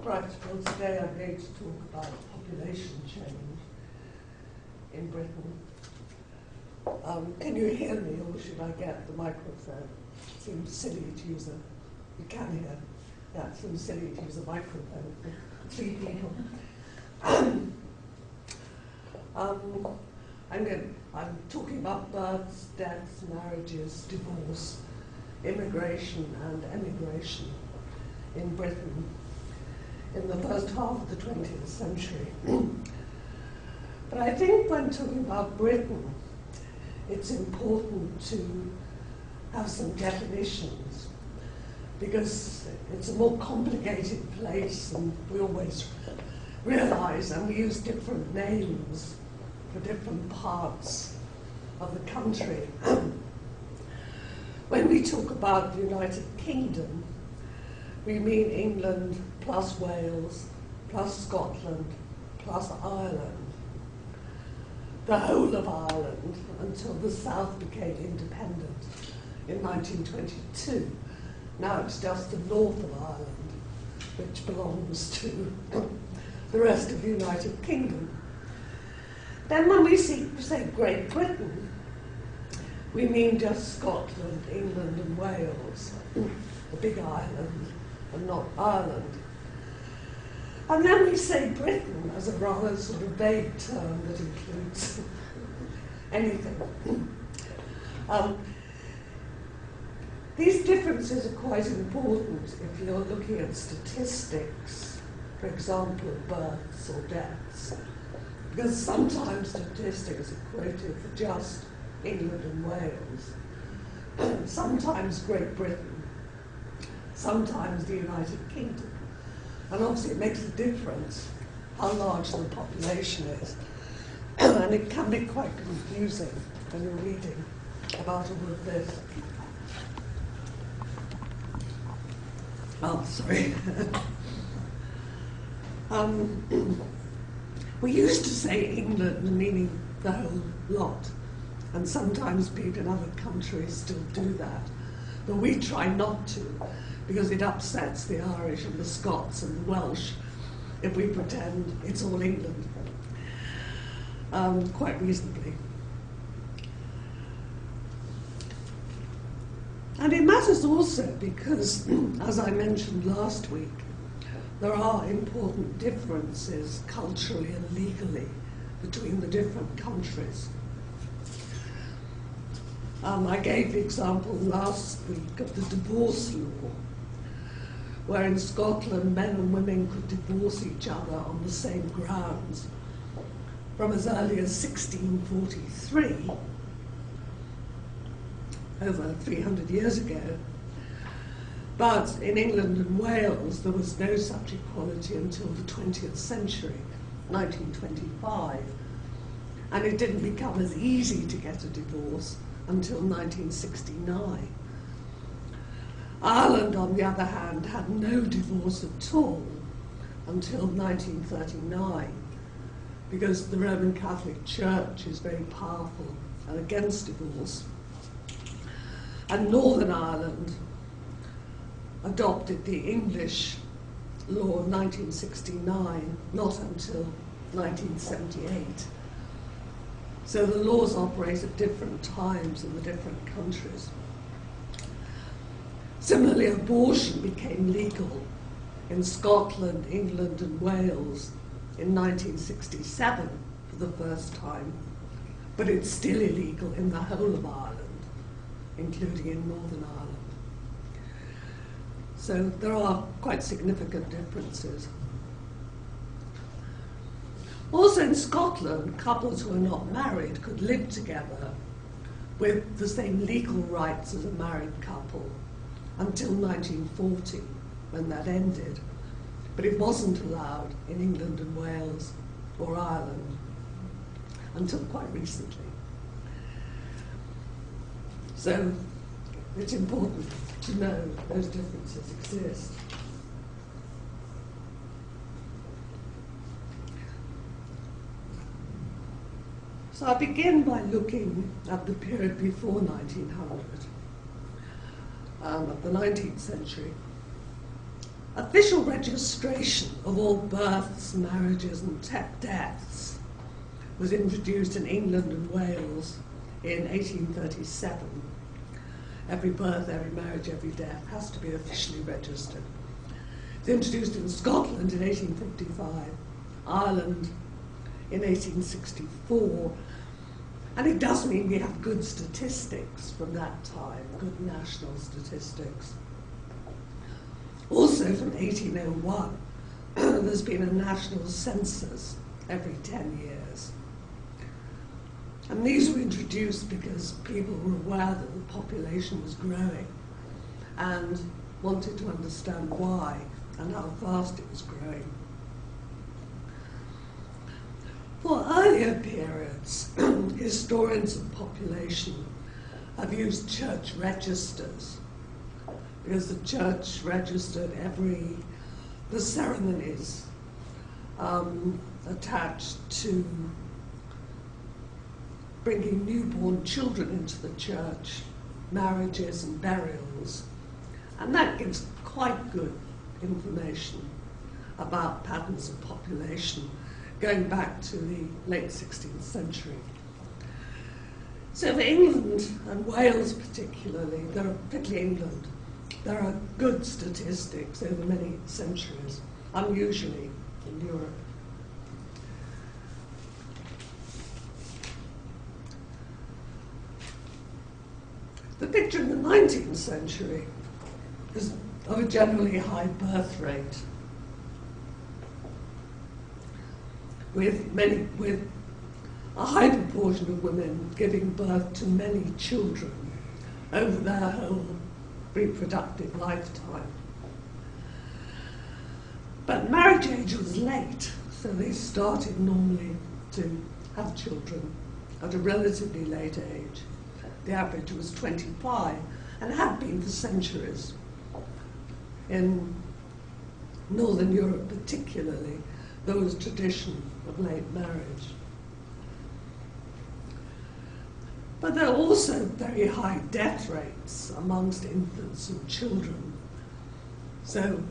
Right, well today I'm going to talk about population change in Britain. Can you hear me, or should I get the microphone? It seems silly to use you can hear. Yeah, it seems silly to use a microphone for 3 people. I'm talking about births, deaths, marriages, divorce, immigration and emigration in Britain in the first half of the 20th century. But I think when talking about Britain, it's important to have some definitions, because it's a more complicated place, and we always realize, and we use different names for different parts of the country. When we talk about the United Kingdom, we mean England plus Wales plus Scotland plus Ireland, the whole of Ireland until the South became independent in 1922. Now it's just the north of Ireland, which belongs to the rest of the United Kingdom. Then when we say Great Britain, we mean just Scotland, England and Wales, the big island, and not Ireland. And then we say Britain as a rather sort of vague term that includes anything. These differences are quite important if you're looking at statistics, for example, of births or deaths, because sometimes statistics are quoted for just England and Wales, sometimes Great Britain, sometimes the United Kingdom. And obviously it makes a difference how large the population is. And it can be quite confusing when you're reading about all of this. Oh, sorry. We used to say England meaning the whole lot, and sometimes people in other countries still do that. But we try not to, because it upsets the Irish and the Scots and the Welsh if we pretend it's all England, quite reasonably. And it matters also because, as I mentioned last week, there are important differences culturally and legally between the different countries. I gave the example last week of the divorce law, where in Scotland men and women could divorce each other on the same grounds from as early as 1643, over 300 years ago. But in England and Wales, there was no such equality until the 20th century, 1925. And it didn't become as easy to get a divorce until 1969. Ireland, on the other hand, had no divorce at all until 1939, because the Roman Catholic Church is very powerful and against divorce. And Northern Ireland adopted the English law of 1969, not until 1978. So the laws operate at different times in the different countries. Similarly, abortion became legal in Scotland, England and Wales in 1967 for the first time, but it's still illegal in the whole of Ireland, including in Northern Ireland. So there are quite significant differences. Also in Scotland, couples who are not married could live together with the same legal rights as a married couple until 1940, when that ended. But it wasn't allowed in England and Wales or Ireland until quite recently. So it's important to know those differences exist. So I begin by looking at the period before 1900, of the 19th century. Official registration of all births, marriages and deaths was introduced in England and Wales in 1837. Every birth, every marriage, every death has to be officially registered. It was introduced in Scotland in 1855, Ireland in 1864, and it does mean we have good statistics from that time, good national statistics. Also from 1801, there's been a national census every 10 years. And these were introduced because people were aware that the population was growing and wanted to understand why and how fast it was growing. For earlier periods, historians of population have used church registers because the church registered the ceremonies attached to bringing newborn children into the church, marriages and burials, and that gives quite good information about patterns of population going back to the late 16th century. So for England and Wales particularly, particularly England, there are good statistics over many centuries, unusually in Europe. The picture in the 19th century is of a generally high birth rate, with a high proportion of women giving birth to many children over their whole reproductive lifetime. But marriage age was late, so they started normally to have children at a relatively late age. The average was 25, and had been for centuries. In Northern Europe particularly, there was a tradition of late marriage. But there are also very high death rates amongst infants and children. So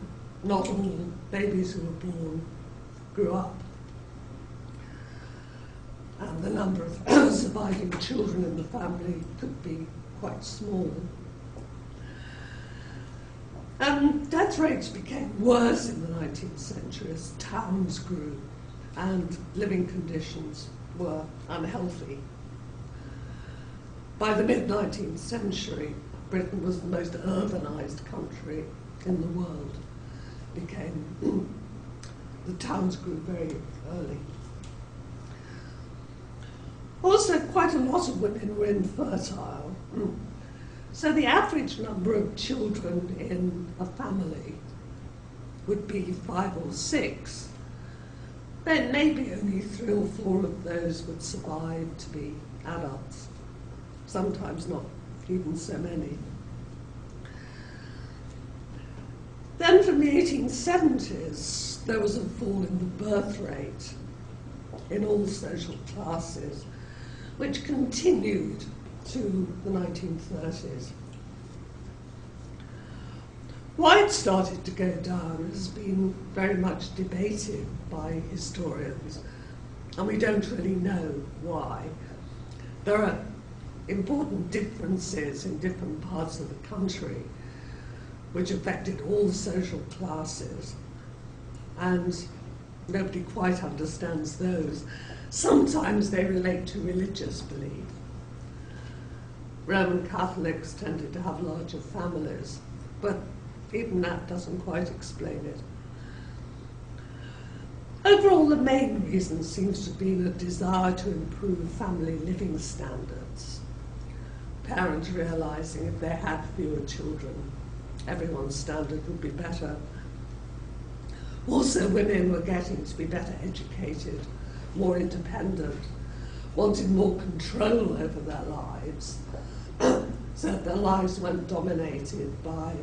not all babies who were born grew up. And the number of surviving children in the family could be quite small. And death rates became worse in the 19th century as towns grew and living conditions were unhealthy. By the mid-19th century, Britain was the most urbanized country in the world. The towns grew very early. Also, quite a lot of women were infertile. So the average number of children in a family would be 5 or 6. Then maybe only 3 or 4 of those would survive to be adults. Sometimes not even so many. Then from the 1870s, there was a fall in the birth rate in all social classes, which continued to the 1930s. Why it started to go down has been very much debated by historians, and we don't really know why. There are important differences in different parts of the country which affected all the social classes, and nobody quite understands those. Sometimes they relate to religious belief. Roman Catholics tended to have larger families, but even that doesn't quite explain it. Overall, the main reason seems to have been a desire to improve family living standards. Parents realizing if they had fewer children, everyone's standard would be better. Also, women were getting to be better educated, more independent, wanted more control over their lives, so that their lives weren't dominated by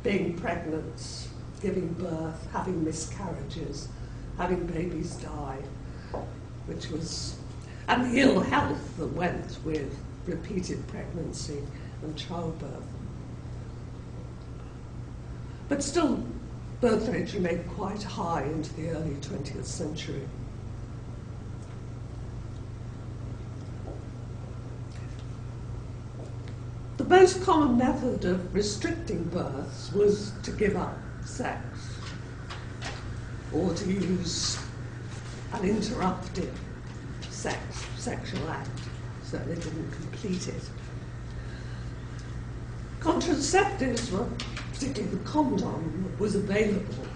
being pregnant, giving birth, having miscarriages, having babies die, and the ill health that went with repeated pregnancy and childbirth. But still, birth rate remained quite high into the early 20th century. The most common method of restricting births was to give up sex, or to use uninterrupted sexual act, so they didn't complete it. Contraceptives were, particularly the condom, was available,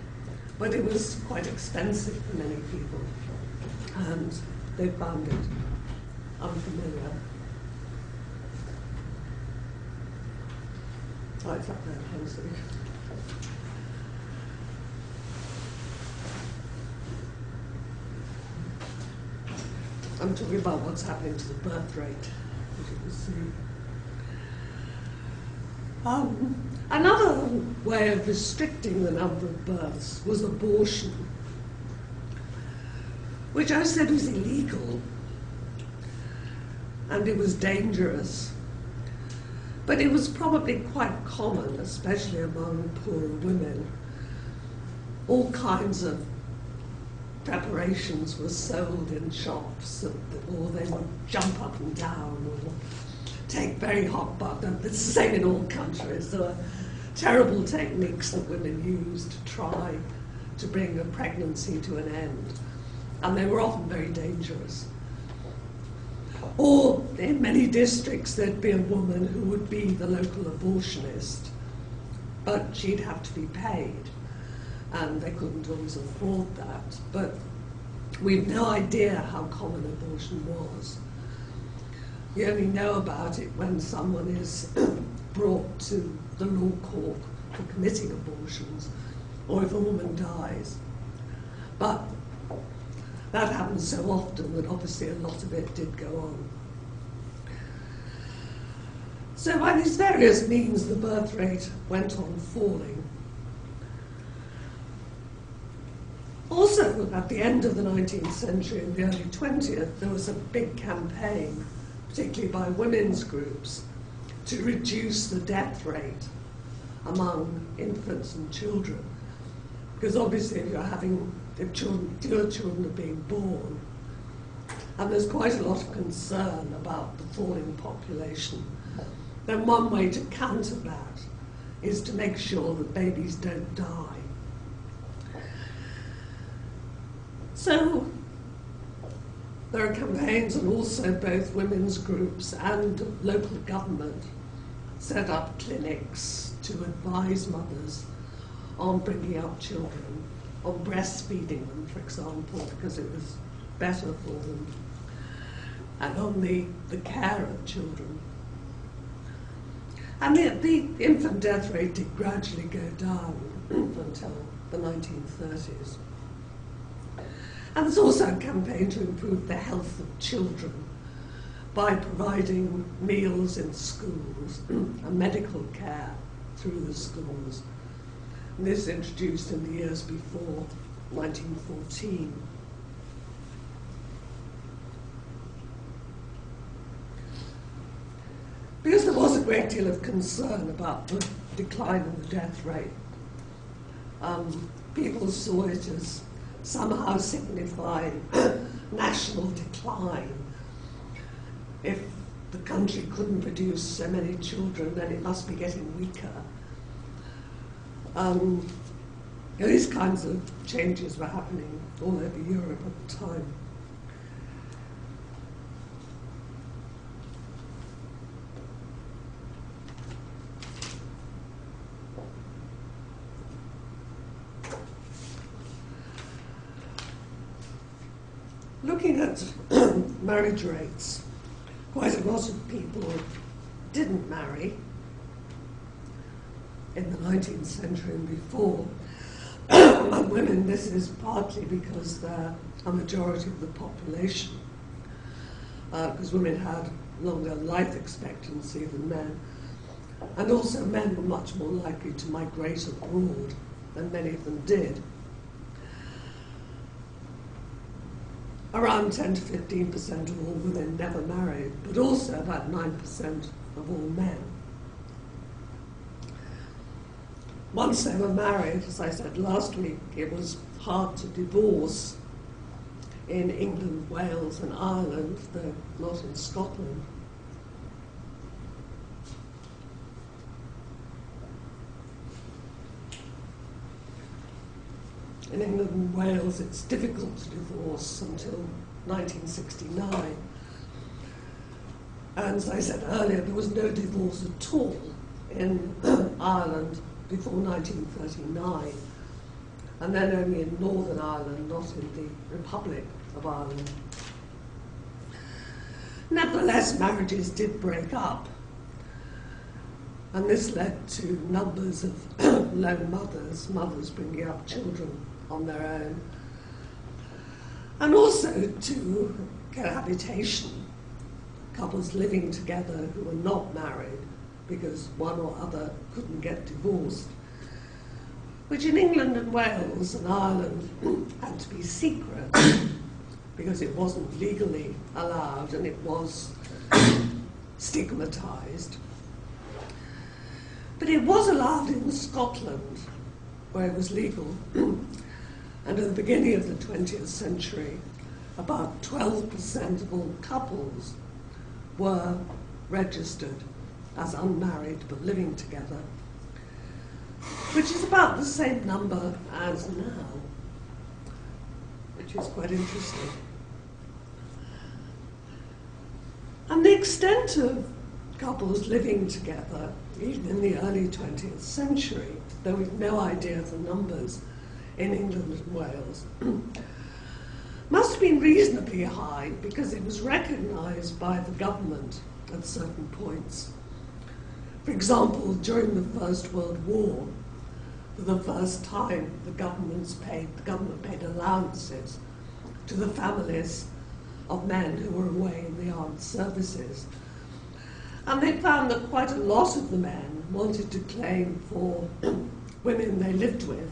but it was quite expensive for many people, and they found it unfamiliar. Oh, it's up there, Hansley. I'm talking about what's happening to the birth rate, as you can see. Another way of restricting the number of births was abortion, which I said was illegal, and it was dangerous. But it was probably quite common, especially among poorer women. All kinds of preparations were sold in shops, or they would jump up and down, or take very hot baths. It's the same in all countries. There were terrible techniques that women used to try to bring a pregnancy to an end, and they were often very dangerous. Or in many districts there'd be a woman who would be the local abortionist, but she'd have to be paid, and they couldn't always afford that. But we've no idea how common abortion was. You only know about it when someone is brought to the law court for committing abortions, or if a woman dies. But that happens so often that obviously a lot of it did go on. So by these various means, the birth rate went on falling. Also, at the end of the 19th century and the early 20th, there was a big campaign, particularly by women's groups, to reduce the death rate among infants and children. Because obviously if your children are being born, and there's quite a lot of concern about the falling population, then one way to counter that is to make sure that babies don't die. So there are campaigns, and also both women's groups and local government set up clinics to advise mothers on bringing up children, on breastfeeding them, for example, because it was better for them, and on the care of children. And the infant death rate did gradually go down until the 1930s. And there's also a campaign to improve the health of children by providing meals in schools and medical care through the schools. And this was introduced in the years before 1914. Because there was a great deal of concern about the decline in the death rate, people saw it as somehow signifying national decline. If the country couldn't produce so many children, then it must be getting weaker. These kinds of changes were happening all over Europe at the time. Looking at marriage rates, quite a lot of people didn't marry in the 19th century and before. Among women, this is partly because they're a majority of the population, because women had longer life expectancy than men, and also men were much more likely to migrate abroad than many of them did. Around 10 to 15% of all women never married, but also about 9% of all men. once they were married, as I said last week, it was hard to divorce in England, Wales and Ireland, though not in Scotland. In England and Wales, it's difficult to divorce until 1969. And as I said earlier, there was no divorce at all in Ireland before 1939, and then only in Northern Ireland, not in the Republic of Ireland. Nevertheless, marriages did break up, and this led to numbers of lone mothers bringing up children on their own, and also to cohabitation, couples living together who were not married because one or other couldn't get divorced, which in England and Wales and Ireland had to be secret because it wasn't legally allowed and it was stigmatised. But it was allowed in Scotland, where it was legal. And at the beginning of the 20th century, about 12% of all couples were registered as unmarried but living together, which is about the same number as now, which is quite interesting. And the extent of couples living together, even in the early 20th century, though we've no idea of the numbers in England and Wales, must have been reasonably high because it was recognised by the government at certain points. For example, during the First World War, for the first time the government paid allowances to the families of men who were away in the armed services. And they found that quite a lot of the men wanted to claim for women they lived with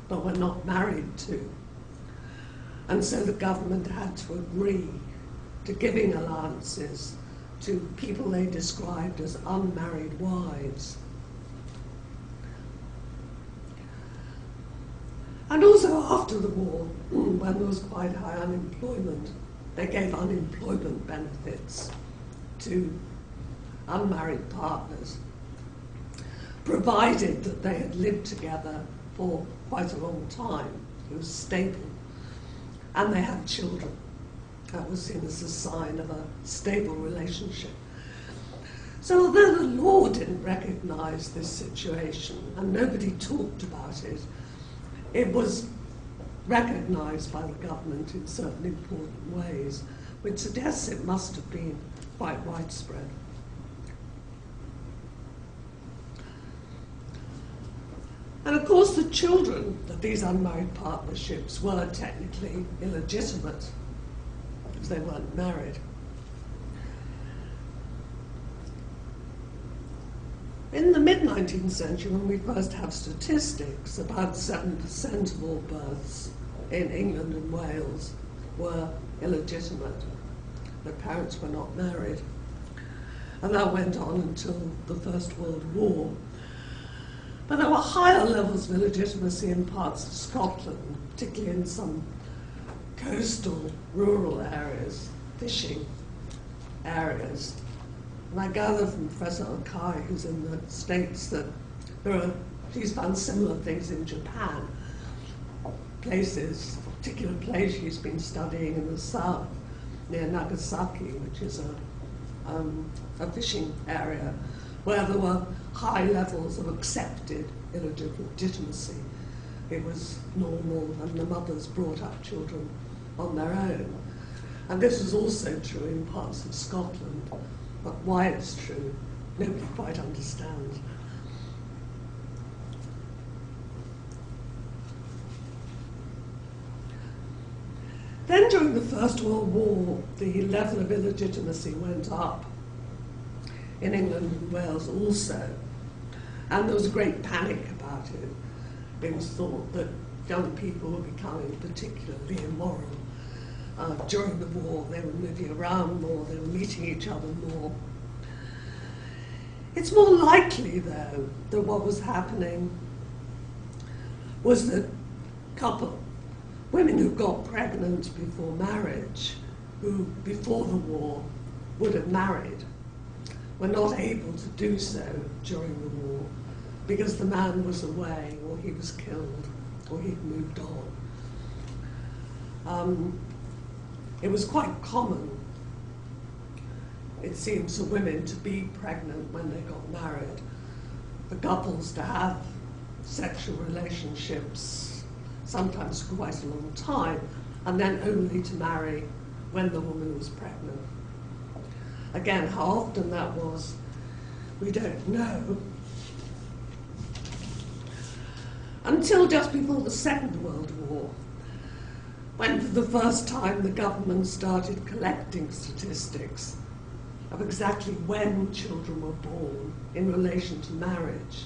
but were not married to. And so the government had to agree to giving allowances to people they described as unmarried wives. And also after the war, when there was quite high unemployment, they gave unemployment benefits to unmarried partners, provided that they had lived together for quite a long time. It was stable. And they had children. That was seen as a sign of a stable relationship. So although the law didn't recognise this situation and nobody talked about it, it was recognised by the government in certain important ways, which suggests it must have been quite widespread. And of course the children of these unmarried partnerships were technically illegitimate because they weren't married. In the mid-19th century, when we first have statistics, about 7% of all births in England and Wales were illegitimate. Their parents were not married. And that went on until the First World War. But there were higher levels of illegitimacy in parts of Scotland, particularly in some coastal rural areas, fishing areas. And I gather from Professor Okai, who's in the States, that she's found similar things in Japan. Places, a particular place she's been studying in the south, near Nagasaki, which is a fishing area, where there were high levels of accepted illegitimacy. It was normal, and the mothers brought up children on their own. And this was also true in parts of Scotland, but why it's true, nobody quite understands. Then during the First World War, the level of illegitimacy went up in England and Wales also. And there was a great panic about it. It was thought that young people were becoming particularly immoral. During the war, they were moving around more, they were meeting each other more. It's more likely, though, that what was happening was that women who got pregnant before marriage, who before the war would have married, were not able to do so during the war because the man was away, or he was killed, or he'd moved on. It was quite common, it seems, for women to be pregnant when they got married, for couples to have sexual relationships, sometimes for quite a long time, and then only to marry when the woman was pregnant. Again, how often that was, we don't know. Until just before the Second World War, when for the first time the government started collecting statistics of exactly when children were born in relation to marriage.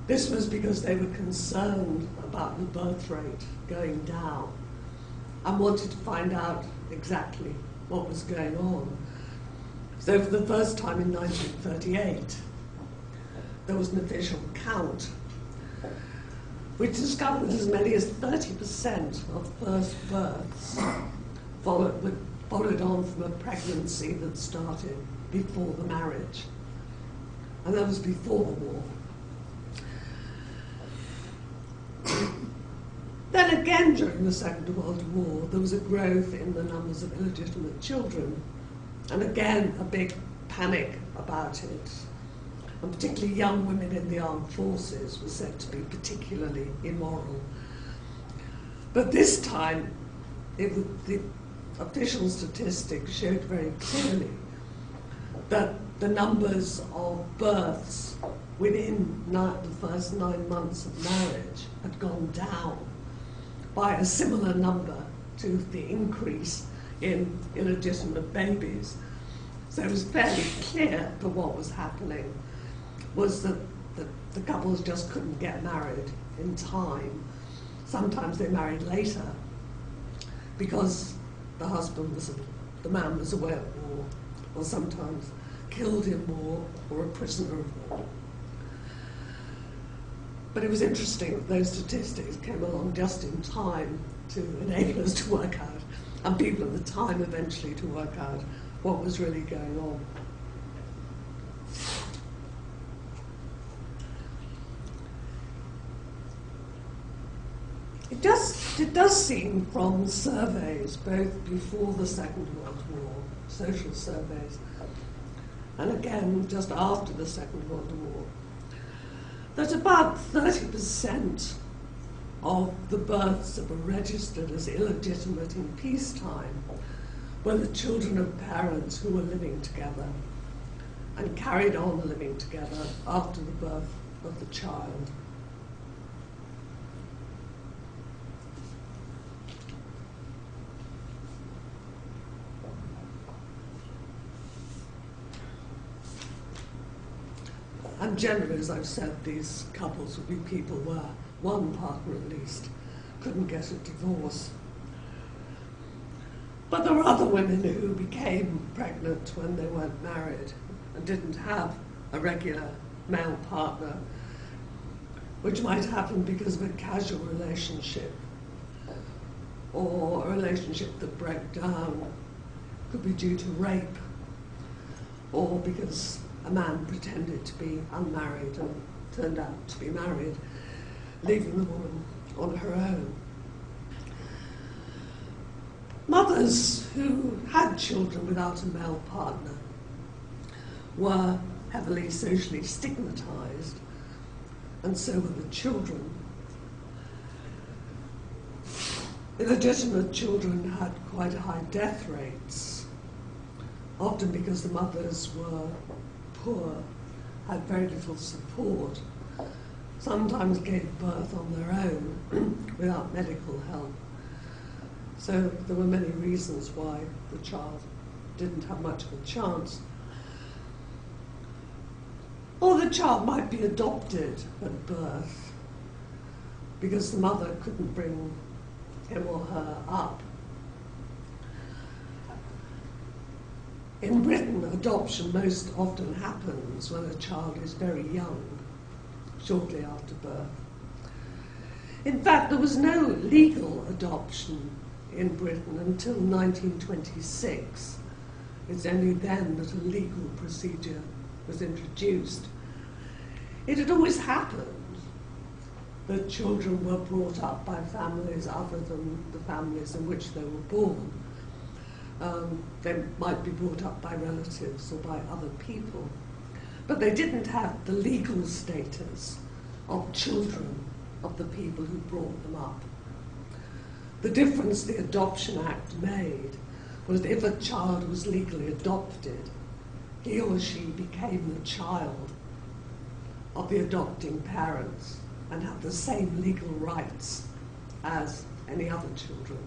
This was because they were concerned about the birth rate going down and wanted to find out exactly what was going on. So for the first time in 1938, there was an official count which discovered that as many as 30% of first births followed on from a pregnancy that started before the marriage. And that was before the war. Then again, during the Second World War, there was a growth in the numbers of illegitimate children, and again, a big panic about it. And particularly young women in the armed forces were said to be particularly immoral. But this time, the official statistics showed very clearly that the numbers of births within the first 9 months of marriage had gone down by a similar number to the increase in illegitimate babies. So it was fairly clear that what was happening was that the couples just couldn't get married in time. Sometimes they married later because the man was away at war, or sometimes killed in war, or a prisoner of war. But it was interesting that those statistics came along just in time to enable us to work out, and people at the time eventually to work out what was really going on. It does seem from surveys, both before the Second World War, social surveys, and again just after the Second World War, that about 30% of the births that were registered as illegitimate in peacetime were the children of parents who were living together and carried on living together after the birth of the child. And generally, as I've said, these couples would be people where one partner at least couldn't get a divorce. But there were other women who became pregnant when they weren't married and didn't have a regular male partner, which might happen because of a casual relationship or a relationship that broke down, could be due to rape, or because a man pretended to be unmarried and turned out to be married, leaving the woman on her own. Mothers who had children without a male partner were heavily socially stigmatized, and so were the children. Illegitimate children had quite high death rates, often because the mothers were poor, had very little support, sometimes gave birth on their own without medical help. So there were many reasons why the child didn't have much of a chance. Or the child might be adopted at birth because the mother couldn't bring him or her up. In Britain, adoption most often happens when a child is very young, shortly after birth. In fact, there was no legal adoption in Britain until 1926. It's only then that a legal procedure was introduced. It had always happened that children were brought up by families other than the families in which they were born. They might be brought up by relatives or by other people, but they didn't have the legal status of children of the people who brought them up. The difference the Adoption Act made was that if a child was legally adopted, he or she became the child of the adopting parents and had the same legal rights as any other children.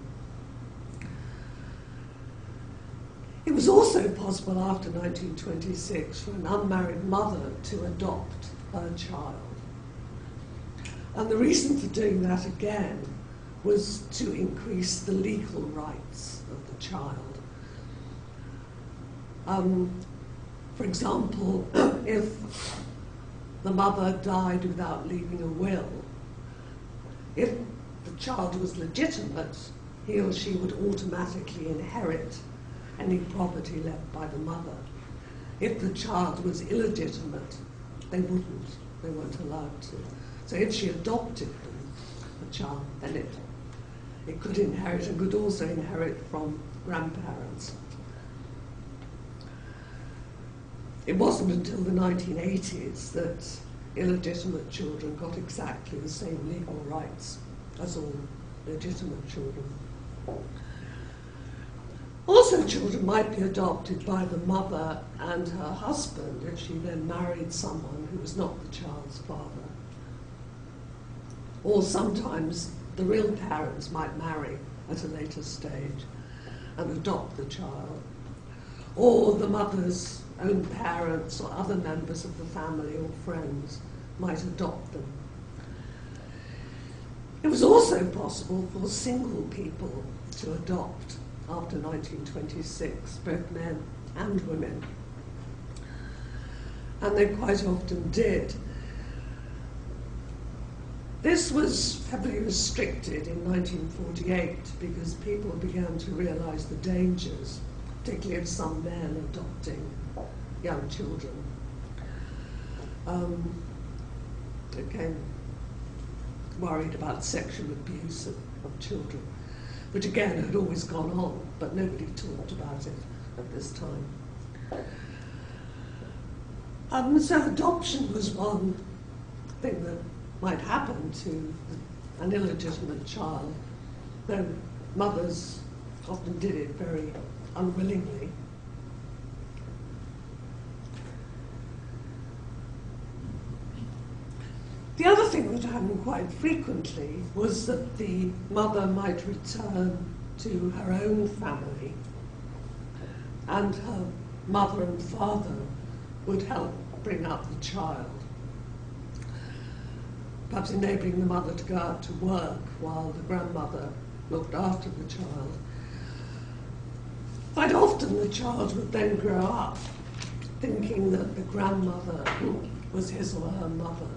It was also possible after 1926 for an unmarried mother to adopt her child. And the reason for doing that again was to increase the legal rights of the child. For example, if the mother died without leaving a will, if the child was legitimate, he or she would automatically inherit any property left by the mother. If the child was illegitimate, they wouldn't. They weren't allowed to. So if she adopted them, the child, then it could inherit and could also inherit from grandparents. It wasn't until the 1980s that illegitimate children got exactly the same legal rights as all legitimate children. Also, children might be adopted by the mother and her husband if she then married someone who was not the child's father. Or sometimes the real parents might marry at a later stage and adopt the child. Or the mother's own parents or other members of the family or friends might adopt them. It was also possible for single people to adopt after 1926, both men and women. And they quite often did. This was heavily restricted in 1948 because people began to realise the dangers, particularly of some men adopting young children. They became worried about sexual abuse of children, which again had always gone on, but nobody talked about it at this time. So adoption was one thing that might happen to an illegitimate child, though mothers often did it very unwillingly. The other thing that happened quite frequently was that the mother might return to her own family, and her mother and father would help bring up the child, perhaps enabling the mother to go out to work while the grandmother looked after the child. Quite often the child would then grow up thinking that the grandmother was his or her mother,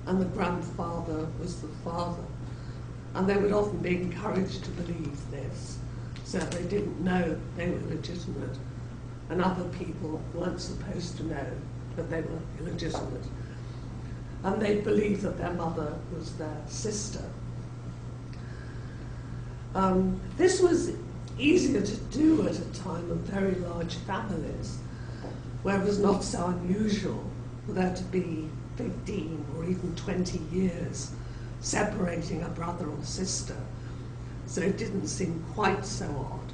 and the grandfather was the father. And they would often be encouraged to believe this, so that they didn't know they were illegitimate, and other people weren't supposed to know that they were illegitimate. And they believed that their mother was their sister. This was easier to do at a time of very large families, where it was not so unusual for there to be 15 or even 20 years separating a brother or sister. So it didn't seem quite so odd,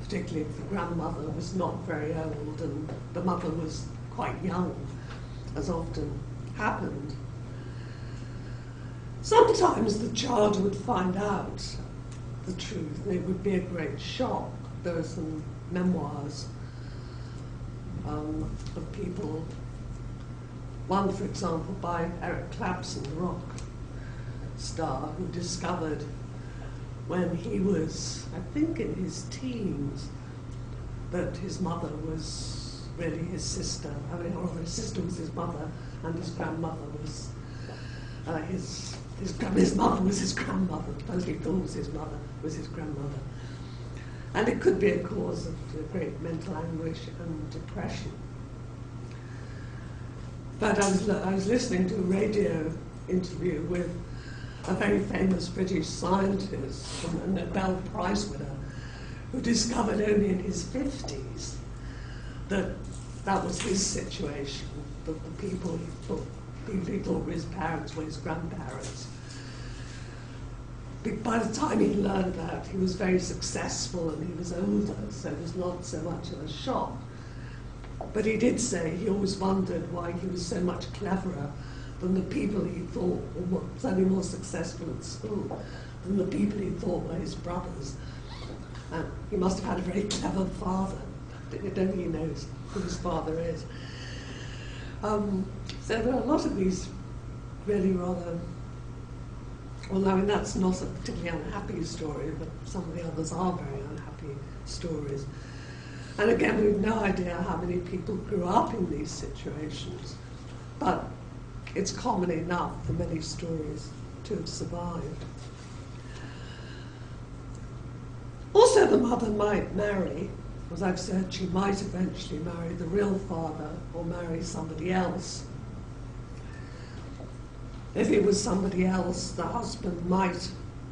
particularly if the grandmother was not very old and the mother was quite young, as often happened. Sometimes the child would find out the truth and it would be a great shock. There are some memoirs of people. One, for example, by Eric Clapton, the rock star, who discovered when he was, I think, in his teens, that his mother was really his sister. I mean, or his sister was his mother, and his grandmother was his his mother was his grandmother, supposedly thought was his mother, was his grandmother. And it could be a cause of great mental anguish and depression. But I was listening to a radio interview with a very famous British scientist and a Nobel Prize winner who discovered only in his 50s that that was his situation, that the people he thought were his parents were his grandparents. By the time he learned that, he was very successful and he was older, so it was not so much of a shock. But he did say he always wondered why he was so much cleverer than the people he thought were certainly more successful at school than the people he thought were his brothers. And he must have had a very clever father. I don't think he knows who his father is. So there are a lot of these really rather, well, I mean, that's not a particularly unhappy story, but some of the others are very unhappy stories. And again, we've no idea how many people grew up in these situations, but it's common enough for many stories to have survived. Also, the mother might marry, as I've said, she might eventually marry the real father or marry somebody else. If it was somebody else, the husband might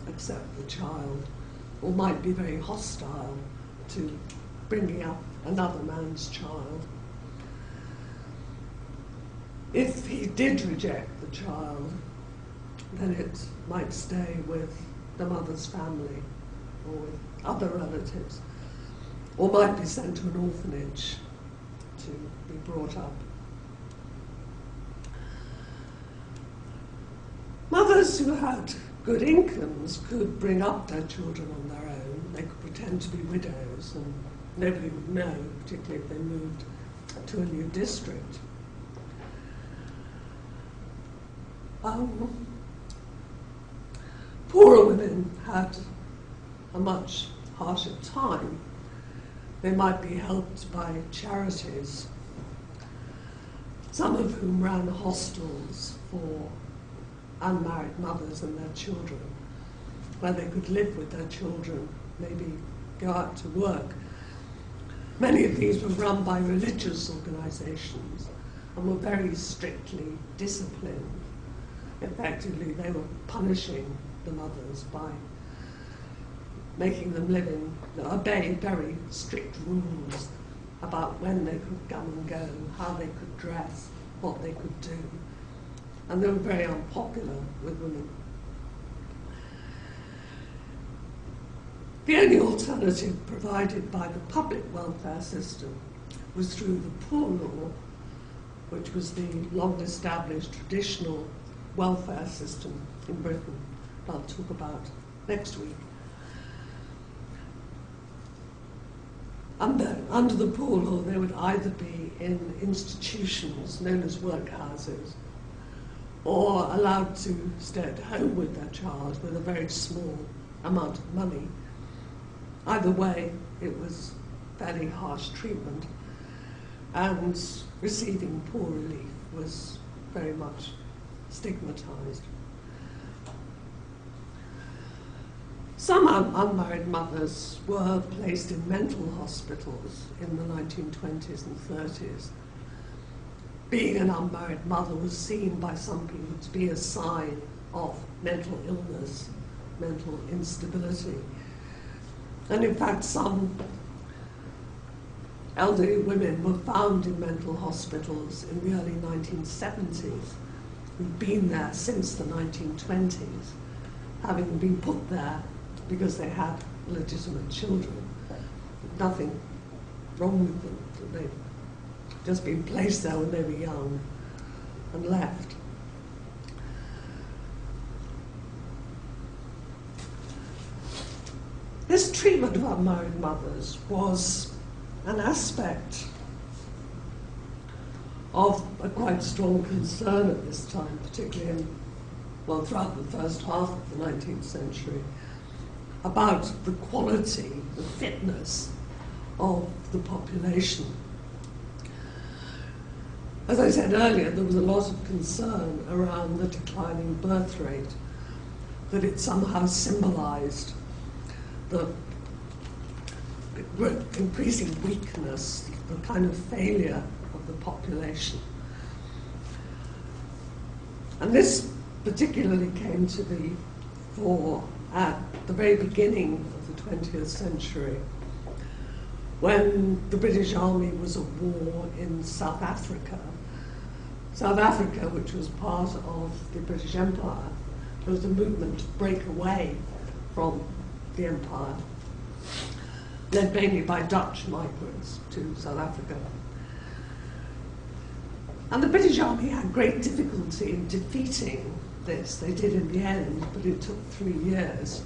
accept the child or might be very hostile to bringing up another man's child. If he did reject the child, then it might stay with the mother's family or with other relatives, or might be sent to an orphanage to be brought up. Mothers who had good incomes could bring up their children on their own. They could pretend to be widows and nobody would know, particularly if they moved to a new district. Poorer women had a much harsher time. They might be helped by charities, some of whom ran hostels for unmarried mothers and their children, where they could live with their children, maybe go out to work. Many of these were run by religious organizations and were very strictly disciplined. Effectively, they were punishing the mothers by making them obey very strict rules about when they could come and go, how they could dress, what they could do. And they were very unpopular with women. The only alternative provided by the public welfare system was through the poor law, which was the long-established traditional welfare system in Britain, that I'll talk about next week. Under the poor law, they would either be in institutions known as workhouses, or allowed to stay at home with their child with a very small amount of money. Either way, it was fairly harsh treatment, and receiving poor relief was very much stigmatized. Some unmarried mothers were placed in mental hospitals in the 1920s and 30s. Being an unmarried mother was seen by some people to be a sign of mental illness, mental instability. And in fact, some elderly women were found in mental hospitals in the early 1970s, who'd been there since the 1920s, having been put there because they had legitimate children. Nothing wrong with them, they'd just been placed there when they were young and left. This treatment of unmarried mothers was an aspect of a quite strong concern at this time, particularly throughout the first half of the 19th century, about the quality, the fitness of the population. As I said earlier, there was a lot of concern around the declining birth rate, that it somehow symbolised the increasing weakness, the kind of failure of the population. And this particularly came to the fore at the very beginning of the 20th century, when the British Army was at war in South Africa. South Africa, which was part of the British Empire, there was a movement to break away from the empire, led mainly by Dutch migrants to South Africa. And the British Army had great difficulty in defeating this. They did in the end, but it took 3 years.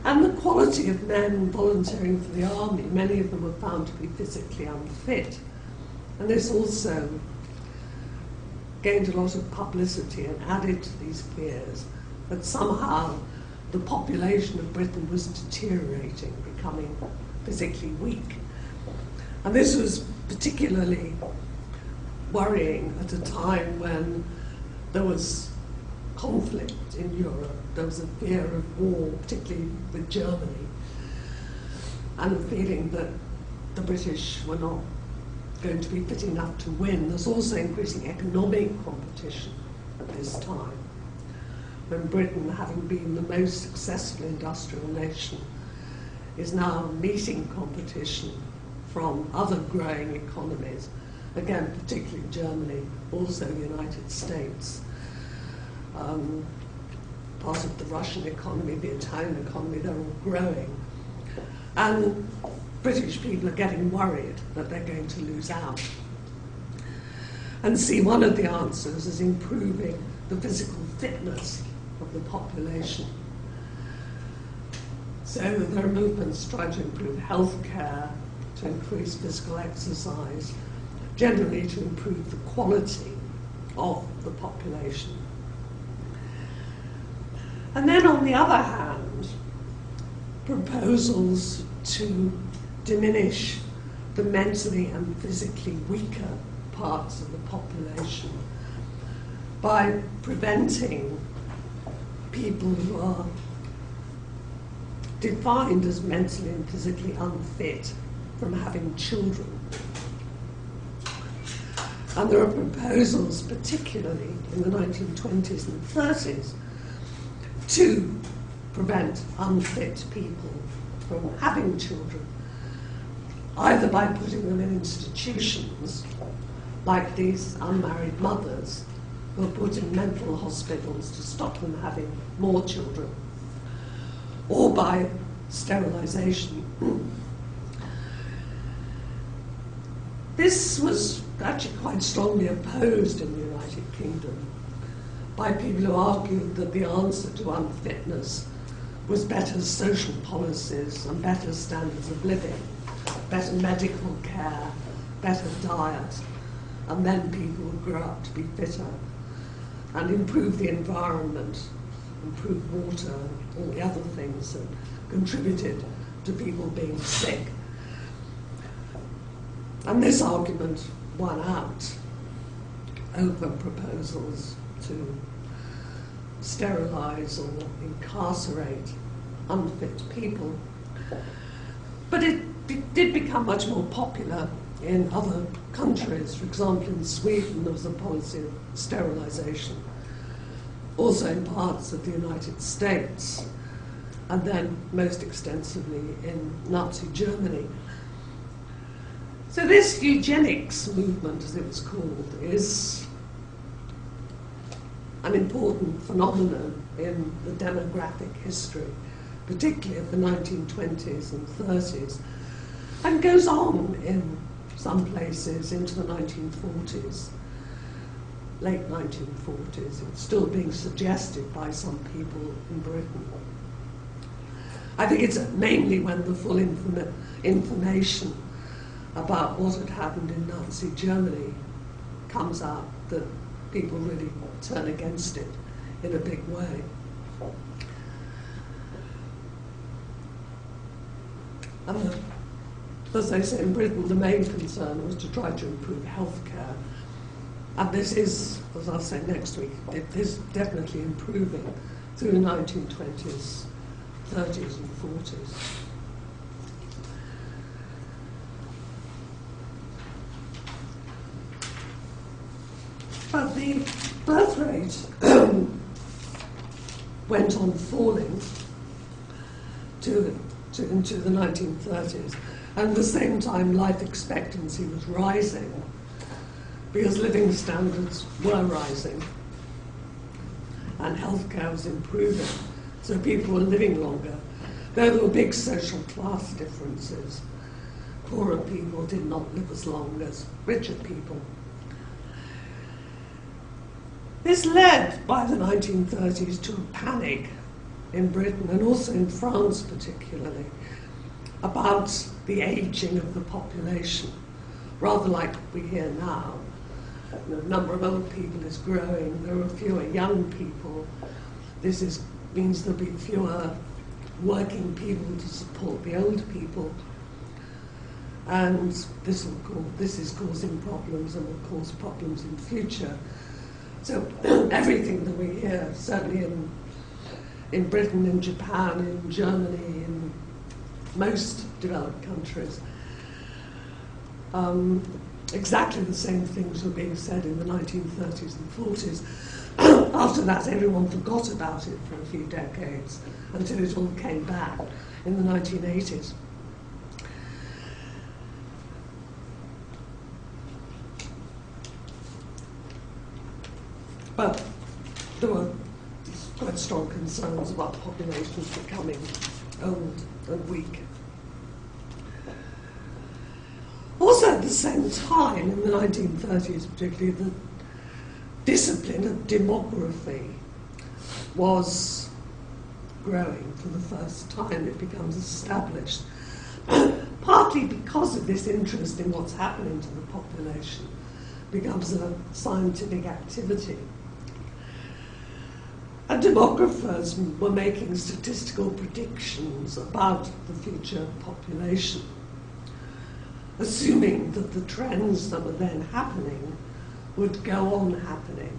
And the quality of men volunteering for the army, many of them were found to be physically unfit. And this also gained a lot of publicity and added to these fears that somehow the population of Britain was deteriorating, becoming physically weak. And this was particularly worrying at a time when there was conflict in Europe. There was a fear of war, particularly with Germany, and a feeling that the British were not going to be fit enough to win. There's also increasing economic competition at this time, when Britain, having been the most successful industrial nation, is now meeting competition from other growing economies, again, particularly Germany, also the United States. Part of the Russian economy, the Italian economy, they're all growing. And British people are getting worried that they're going to lose out. And see, one of the answers is improving the physical fitness of the population. So there are movements trying to improve healthcare, to increase physical exercise, generally to improve the quality of the population. And then on the other hand, proposals to diminish the mentally and physically weaker parts of the population by preventing people who are defined as mentally and physically unfit from having children. And there are proposals, particularly in the 1920s and 30s, to prevent unfit people from having children, either by putting them in institutions, like these unmarried mothers who are put in mental hospitals to stop them having more children, or by sterilisation. This was actually quite strongly opposed in the United Kingdom by people who argued that the answer to unfitness was better social policies and better standards of living, better medical care, better diet, and then people would grow up to be fitter and improve the environment, improve water, and all the other things that contributed to people being sick. And this argument won out over proposals to sterilise or incarcerate unfit people. But it did become much more popular in other countries. For example, in Sweden there was a policy of sterilisation, also in parts of the United States, and then most extensively in Nazi Germany. So this eugenics movement, as it was called, is an important phenomenon in the demographic history, particularly of the 1920s and 30s, and goes on in some places into the 1940s, late 1940s. It's still being suggested by some people in Britain. I think it's mainly when the full information about what had happened in Nazi Germany comes out that people really turn against it in a big way. And as they say in Britain, the main concern was to try to improve healthcare. And this is, as I'll say next week, it is definitely improving through the 1920s, 30s and 40s. But the birth rate went on falling into the 1930s, and at the same time life expectancy was rising because living standards were rising and healthcare was improving, so people were living longer. Though there were big social class differences, poorer people did not live as long as richer people. This led, by the 1930s, to a panic in Britain, and also in France particularly, about the ageing of the population, rather like we hear now. The number of old people is growing, there are fewer young people. This means there'll be fewer working people to support the old people, and this is causing problems and will cause problems in future. So everything that we hear, certainly in Britain, in Japan, in Germany, in most developed countries, exactly the same things were being said in the 1930s and 40s. After that, everyone forgot about it for a few decades until it all came back in the 1980s. But there were quite strong concerns about populations becoming old and weak. Also at the same time, in the 1930s particularly, the discipline of demography was growing for the first time. It becomes established, partly because of this interest in what's happening to the population. It becomes a scientific activity. And demographers were making statistical predictions about the future population, assuming that the trends that were then happening would go on happening.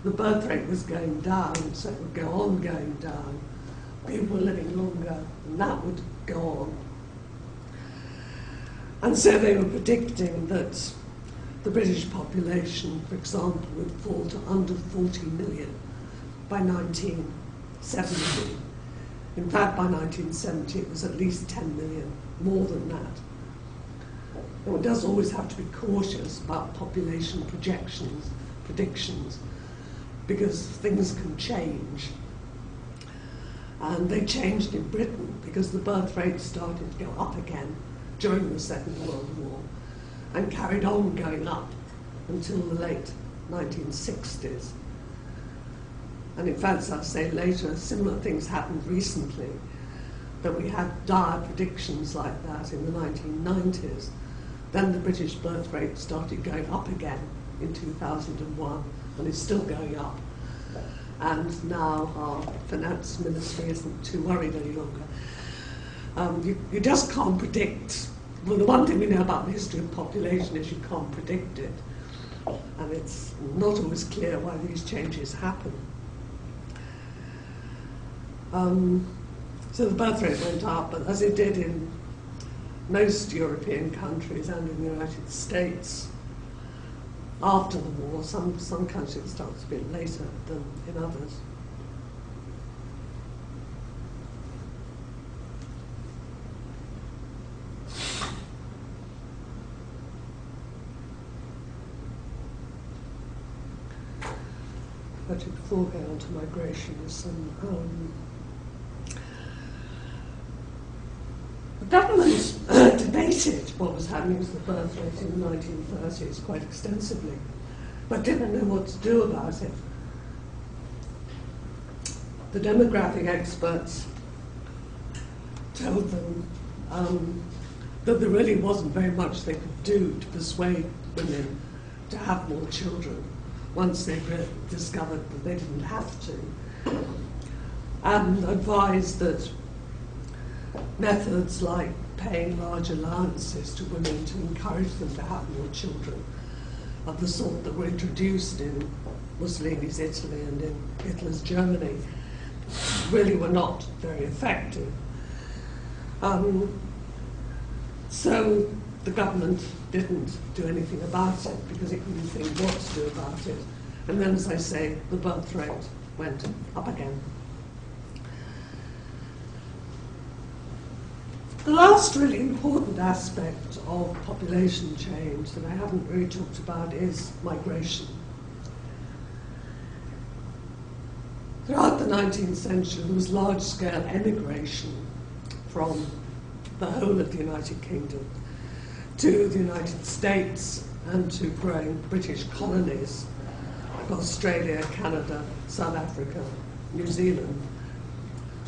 The birth rate was going down, so it would go on going down. People were living longer, and that would go on. And so they were predicting that the British population, for example, would fall to under 40 million by 1970. In fact, by 1970, it was at least 10 million, more than that. One does always have to be cautious about population predictions, because things can change. And they changed in Britain because the birth rate started to go up again during the Second World War and carried on going up until the late 1960s. And in fact, as I'll say later, similar things happened recently, that we had dire predictions like that in the 1990s. Then the British birth rate started going up again in 2001, and it's still going up. And now our finance ministry isn't too worried any longer. You just can't predict. Well, the one thing we know about the history of population is you can't predict it. And it's not always clear why these changes happen. So the birth rate went up, but as it did in most European countries and in the United States after the war, some countries it starts a bit later than in others. But before going on to migration, there's some the government debated what was happening with the birth rate in the 1930s quite extensively, but didn't know what to do about it. The demographic experts told them that there really wasn't very much they could do to persuade women to have more children once they discovered that they didn't have to, and advised that methods like paying large allowances to women to encourage them to have more children of the sort that were introduced in Mussolini's Italy and in Hitler's Germany really were not very effective. So the government didn't do anything about it because it couldn't think what to do about it. And then, as I say, the birth rate went up again. The last really important aspect of population change that I haven't really talked about is migration. Throughout the 19th century, there was large-scale emigration from the whole of the United Kingdom to the United States and to growing British colonies like Australia, Canada, South Africa, New Zealand.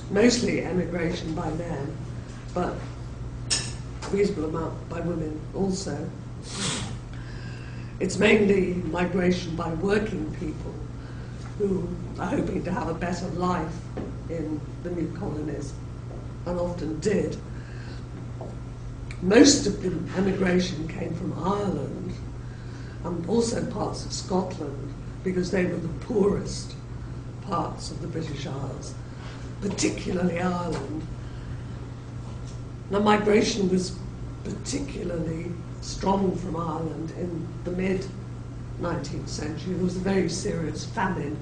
Mostly emigration by men, but a reasonable amount by women also. It's mainly migration by working people who are hoping to have a better life in the new colonies, and often did. Most of the emigration came from Ireland and also parts of Scotland, because they were the poorest parts of the British Isles, particularly Ireland. Now, migration was particularly strong from Ireland in the mid-19th century. There was a very serious famine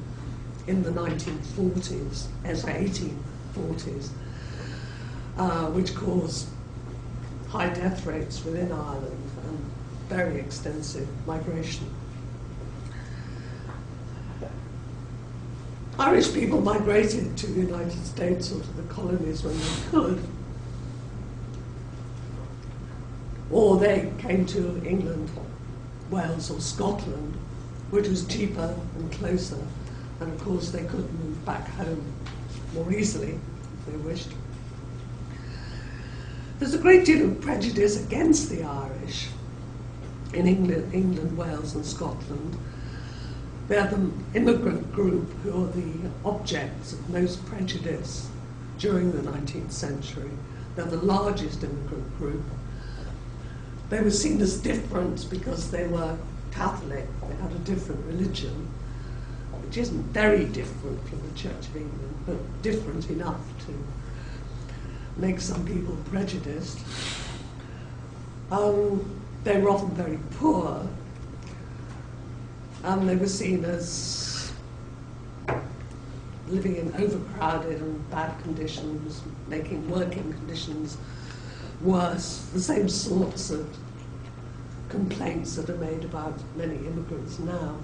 in the 1940s, as the 1840s, which caused high death rates within Ireland and very extensive migration. Irish people migrated to the United States or to the colonies when they could, or they came to England, Wales or Scotland, which was cheaper and closer, and of course they could move back home more easily if they wished. There's a great deal of prejudice against the Irish in England, Wales and Scotland. They're the immigrant group who are the objects of most prejudice during the 19th century. They're the largest immigrant group. They were seen as different because they were Catholic, they had a different religion, which isn't very different from the Church of England, but different enough to make some people prejudiced. They were often very poor, and they were seen as living in overcrowded and bad conditions, making working conditions worse, the same sorts of complaints that are made about many immigrants now.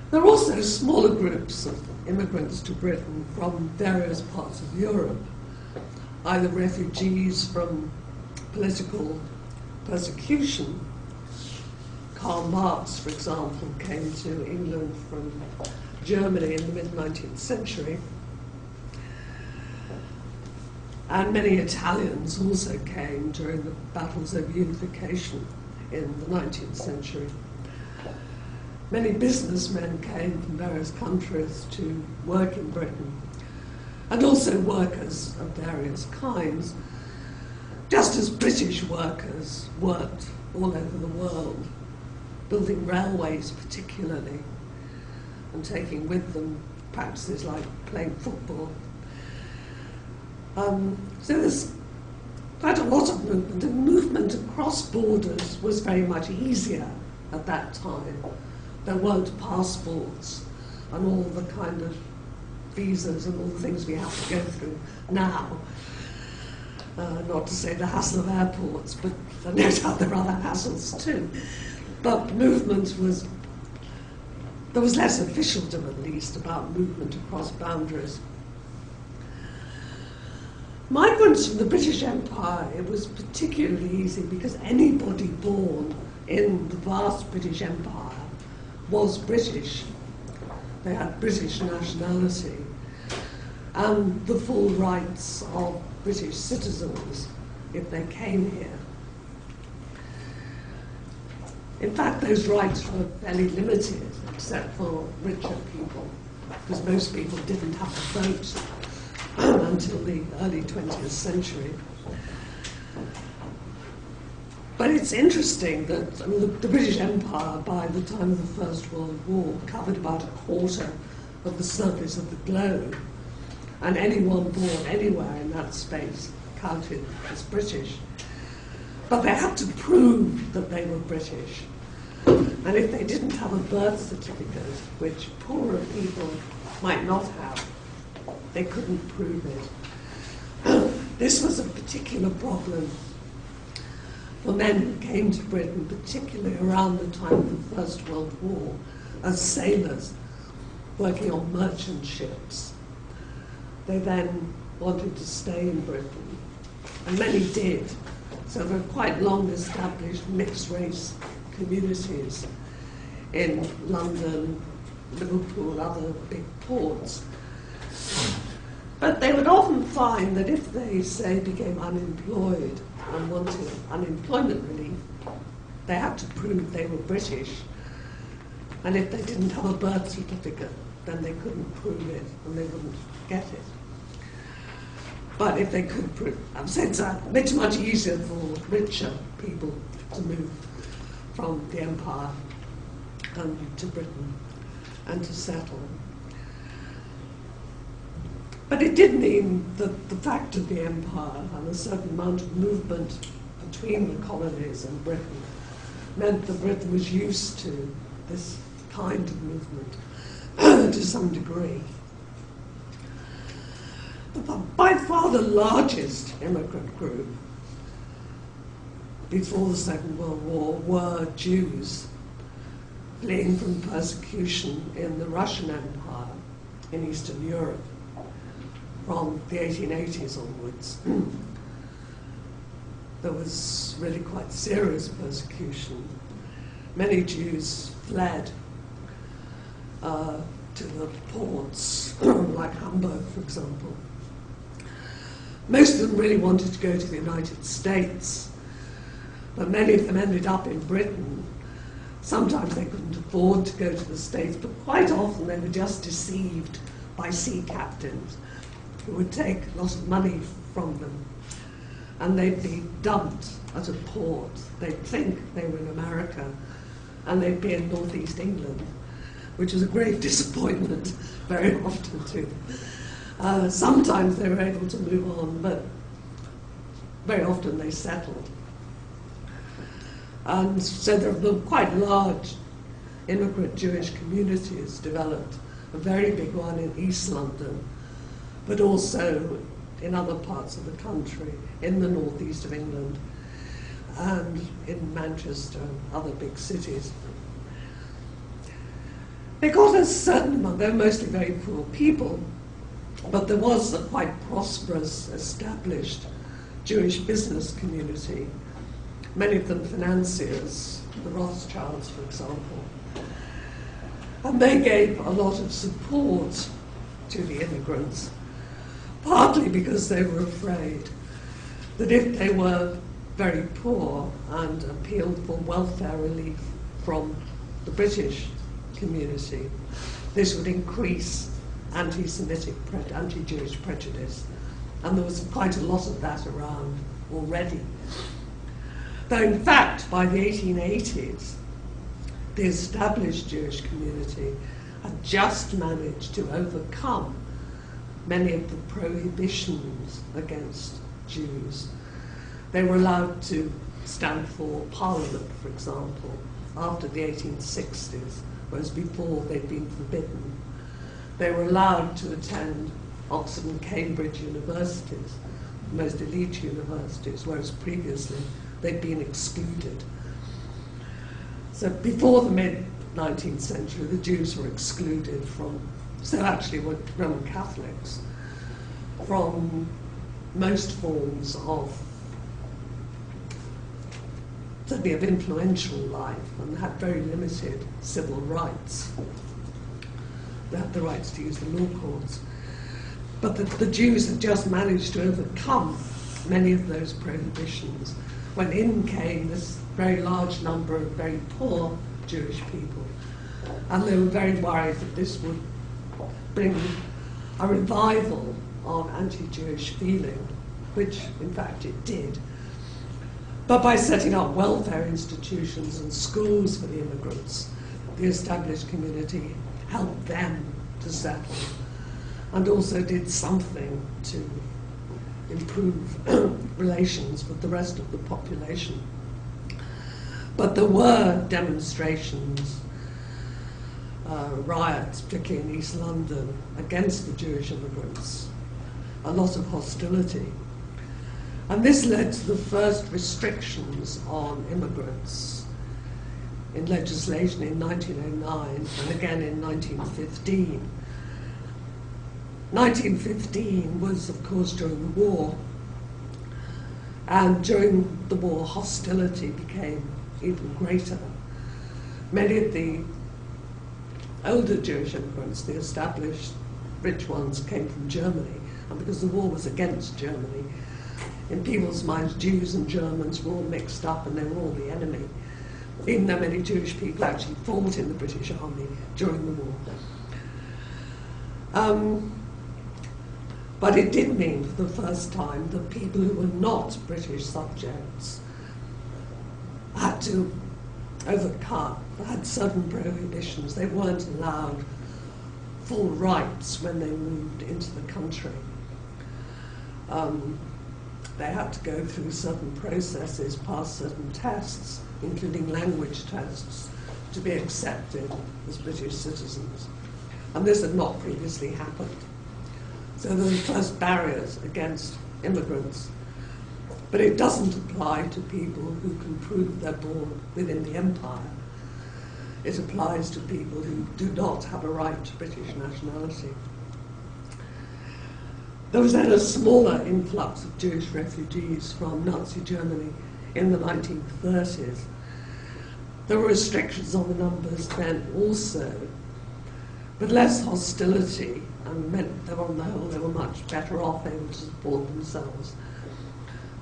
There are also smaller groups of immigrants to Britain from various parts of Europe, either refugees from political persecution. Karl Marx, for example, came to England from Germany in the mid-19th century. And many Italians also came during the battles of unification in the 19th century. Many businessmen came from various countries to work in Britain, and also workers of various kinds, just as British workers worked all over the world, building railways particularly, and taking with them practices like playing football. So there's quite a lot of movement, and movement across borders was very much easier at that time. There weren't passports and all the kind of visas and all the things we have to go through now. Not to say the hassle of airports, but no doubt there are other hassles too. But movement was, there was less officialdom at least about movement across boundaries. Migrants from the British Empire, it was particularly easy because anybody born in the vast British Empire was British. They had British nationality and the full rights of British citizens if they came here. In fact, those rights were fairly limited, except for richer people, because most people didn't have to vote until the early 20th century. But it's interesting that the British Empire, by the time of the First World War, covered about a quarter of the surface of the globe, and anyone born anywhere in that space counted as British. But they had to prove that they were British. And if they didn't have a birth certificate, which poorer people might not have, they couldn't prove it. This was a particular problem for men who came to Britain, particularly around the time of the First World War, as sailors working on merchant ships. They then wanted to stay in Britain, and many did. So there were quite long established mixed race communities in London, Liverpool, other big ports. But they would often find that if they, say, became unemployed and wanted unemployment relief, they had to prove they were British. And if they didn't have a birth certificate, then they couldn't prove it and they wouldn't get it. But if they could prove, I've said that, it makes it much easier for richer people to move from the empire to Britain and to settle. But it did mean that the fact of the empire and a certain amount of movement between the colonies and Britain meant that Britain was used to this kind of movement to some degree. By far the largest immigrant group before the Second World War were Jews fleeing from persecution in the Russian Empire in Eastern Europe from the 1880s onwards. There was really quite serious persecution. Many Jews fled to the ports, like Hamburg, for example. Most of them really wanted to go to the United States, but many of them ended up in Britain. Sometimes they couldn't afford to go to the States, but quite often they were just deceived by sea captains who would take a lot of money from them, and they'd be dumped at a port. They'd think they were in America, and they'd be in northeast England, which was a great disappointment very often too. Sometimes they were able to move on, but very often they settled. And so there were quite large immigrant Jewish communities developed, a very big one in East London, but also in other parts of the country, in the northeast of England, and in Manchester and other big cities. They got a certain amount, they were mostly very poor people, but there was a quite prosperous, established Jewish business community, many of them financiers, the Rothschilds, for example. And they gave a lot of support to the immigrants, partly because they were afraid that if they were very poor and appealed for welfare relief from the British community, this would increase anti-Semitic, anti-Jewish prejudice. And there was quite a lot of that around already. Though in fact, by the 1880s, the established Jewish community had just managed to overcome many of the prohibitions against Jews. They were allowed to stand for Parliament, for example, after the 1860s, whereas before they'd been forbidden. They were allowed to attend Oxford and Cambridge universities, the most elite universities, whereas previously they'd been excluded. So before the mid-19th century, the Jews were excluded from, so actually were Roman Catholics, from most forms of, certainly of influential life, and had very limited civil rights. They had the rights to use the law courts. But the Jews had just managed to overcome many of those prohibitions when in came this very large number of very poor Jewish people. And they were very worried that this would bring a revival of anti-Jewish feeling, which in fact it did. but by setting up welfare institutions and schools for the immigrants, the established community helped them to settle and also did something to improve relations with the rest of the population. But there were demonstrations, riots, particularly in East London, against the Jewish immigrants, a lot of hostility. And this led to the first restrictions on immigrants in legislation in 1909 and again in 1915. 1915 was, of course, during the war, and during the war hostility became even greater. Many of the older Jewish immigrants, the established rich ones, came from Germany, and because the war was against Germany, in people's minds Jews and Germans were all mixed up and they were all the enemy, even though many Jewish people actually fought in the British Army during the war. But it did mean for the first time that people who were not British subjects had to overcome, had certain prohibitions. They weren't allowed full rights when they moved into the country. They had to go through certain processes, pass certain tests, including language tests, to be accepted as British citizens. And this had not previously happened. So there were the first barriers against immigrants. But it doesn't apply to people who can prove they're born within the empire. It applies to people who do not have a right to British nationality. There was then a smaller influx of Jewish refugees from Nazi Germany in the 1930s. There were restrictions on the numbers then also, but less hostility, and meant that on the whole they were much better off, able to support themselves,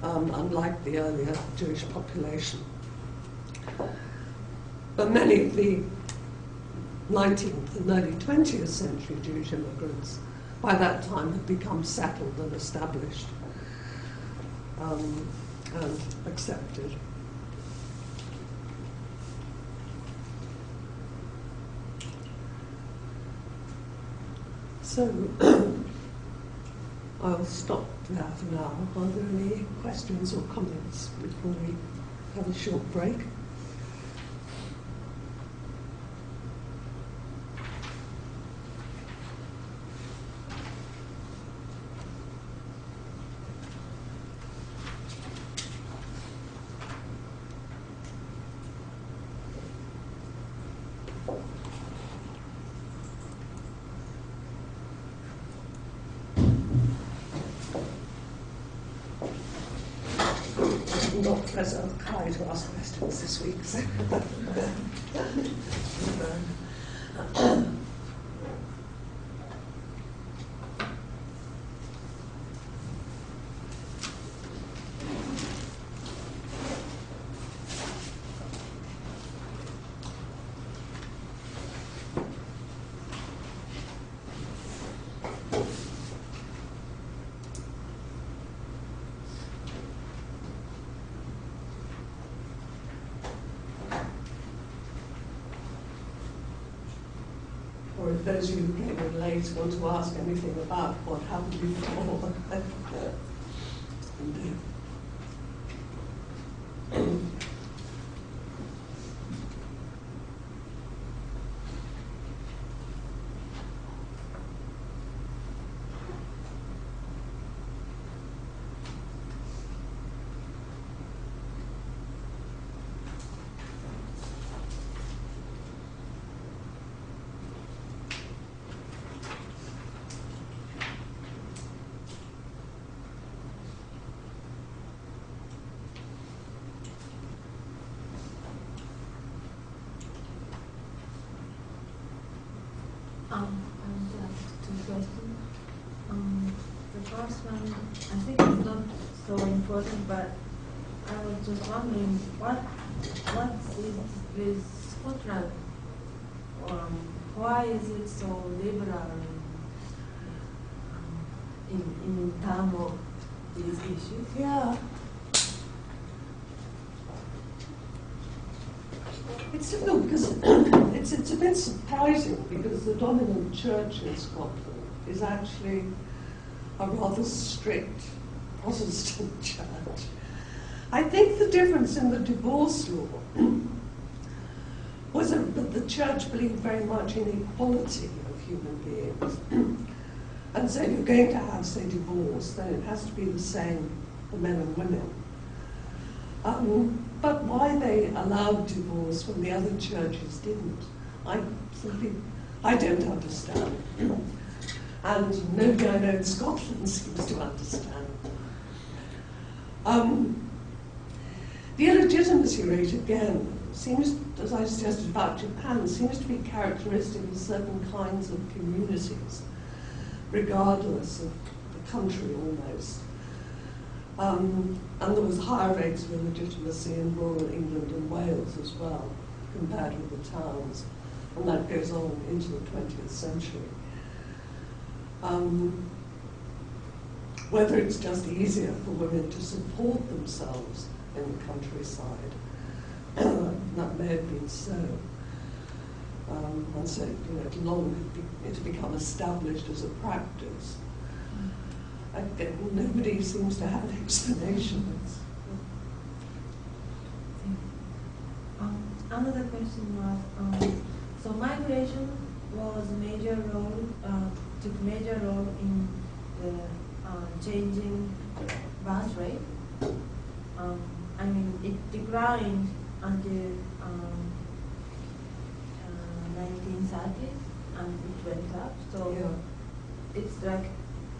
unlike the earlier Jewish population. But many of the 19th and early 20th century Jewish immigrants by that time had become settled and established and accepted. So I'll stop there for now. Are there any questions or comments before we have a short break? Not President Kai to ask questions this week. So. Or if those of you who came in late want to ask anything about what happened before. I want to ask two questions. The first one, I think it's not so important, but I was just wondering what is with Scotland? Why is it so liberal in terms of these issues? Yeah. It's difficult because it's a bit surprising because the dominant church in Scotland is actually a rather strict Protestant church. I think the difference in the divorce law was that the church believed very much in equality of human beings. And so if you're going to have, say, divorce, then it has to be the same for men and women. But why they allowed divorce when the other churches didn't, I don't understand. And nobody I know in Scotland seems to understand. The illegitimacy rate, again, seems, as I suggested about Japan, seems to be characteristic of certain kinds of communities, regardless of the country almost. And there was higher rates of illegitimacy in rural England and Wales as well, compared with the towns. And that goes on into the 20th century. Whether it's just easier for women to support themselves in the countryside, that may have been so. And so, it's become established as a practice. Nobody seems to have an explanation. Another question was, so migration was a major role, took a major role in the changing birth rate. I mean, it declined until 1930s and it went up. So yeah. It's like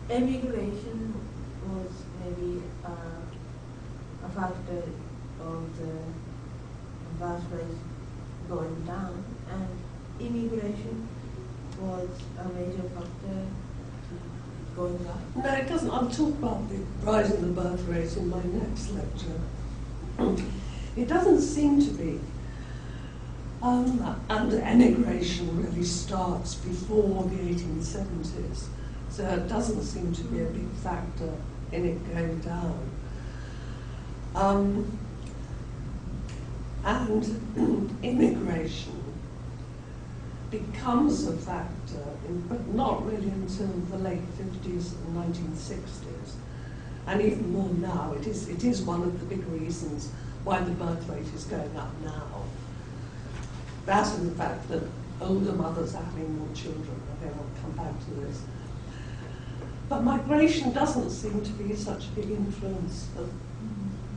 emigration was maybe a factor of the birth rate going down, and immigration was a major factor going up. No, it doesn't. I'll talk about the rise in the birth rate in my next lecture. It doesn't seem to be. And emigration really starts before the 1870s. So it doesn't seem to be a big factor in it going down. And immigration becomes a factor, but not really until the late 50s and 1960s. And even more now, it is one of the big reasons why the birth rate is going up now. That and the fact that older mothers are having more children. I think I'll come back to this. But migration doesn't seem to be such a big influence